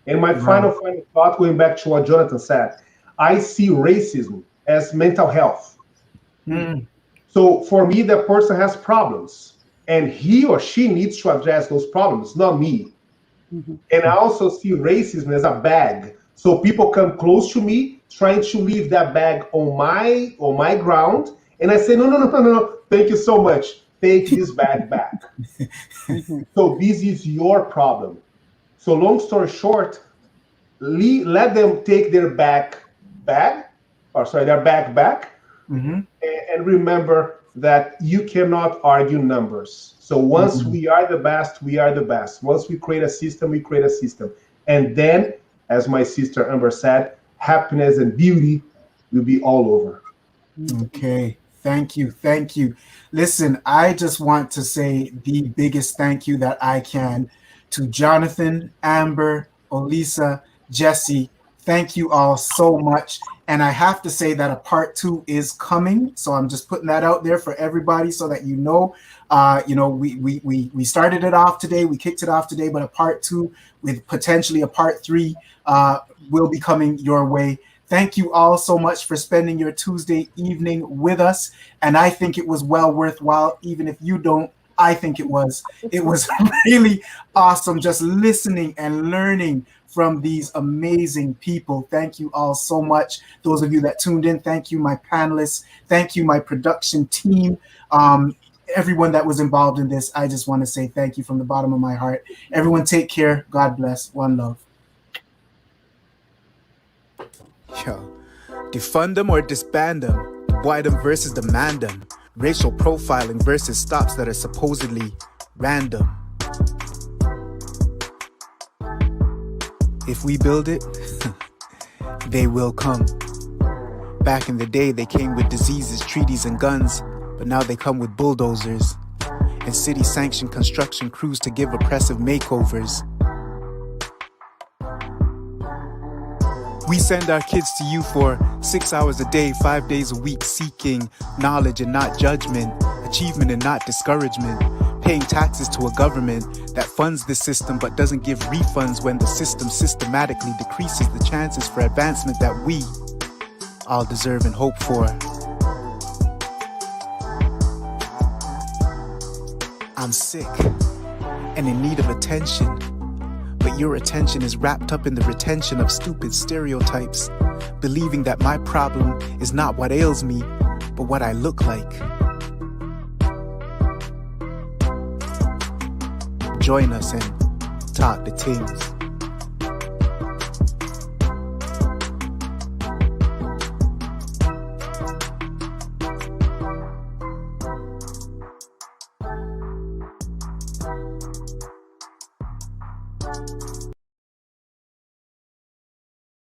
And my final thought, going back to what Jonathan said, I see racism as mental health. So for me, that person has problems, and he or she needs to address those problems, not me. And I also see racism as a bag. So people come close to me, trying to leave that bag on my ground, and I say, no, thank you so much. Take this bag back. So this is your problem. So long story short, let them take their bag back, and remember that you cannot argue numbers. So once we are the best, we are the best. Once we create a system, we create a system. And then, as my sister Amber said, happiness and beauty will be all over. Okay. Thank you. Listen, I just want to say the biggest thank you that I can to Jonathan, Amber, Olisa, Jesse. Thank you all so much. And I have to say that a part 2 is coming. So I'm just putting that out there for everybody so that you know, we started it off today. We kicked it off today, but a part 2 with potentially a part 3 will be coming your way. Thank you all so much for spending your Tuesday evening with us. And I think it was well worthwhile, even if you don't. I think it was. It was really awesome just listening and learning from these amazing people. Thank you all so much. Those of you that tuned in, thank you, my panelists. Thank you, my production team. Everyone that was involved in this, I just want to say thank you from the bottom of my heart. Everyone take care. God bless. One love. Yo, defund them or disband them. Why them versus demand them. Racial profiling versus stops that are supposedly random. If we build it, they will come. Back in the day, they came with diseases, treaties, and guns, but now they come with bulldozers and city-sanctioned construction crews to give oppressive makeovers. We send our kids to you for 6 hours a day, 5 days a week, seeking knowledge and not judgment, achievement and not discouragement, paying taxes to a government that funds the system but doesn't give refunds when the system systematically decreases the chances for advancement that we all deserve and hope for. I'm sick and in need of attention. But your attention is wrapped up in the retention of stupid stereotypes, believing that my problem is not what ails me, but what I look like. Join us and talk the things. Bye.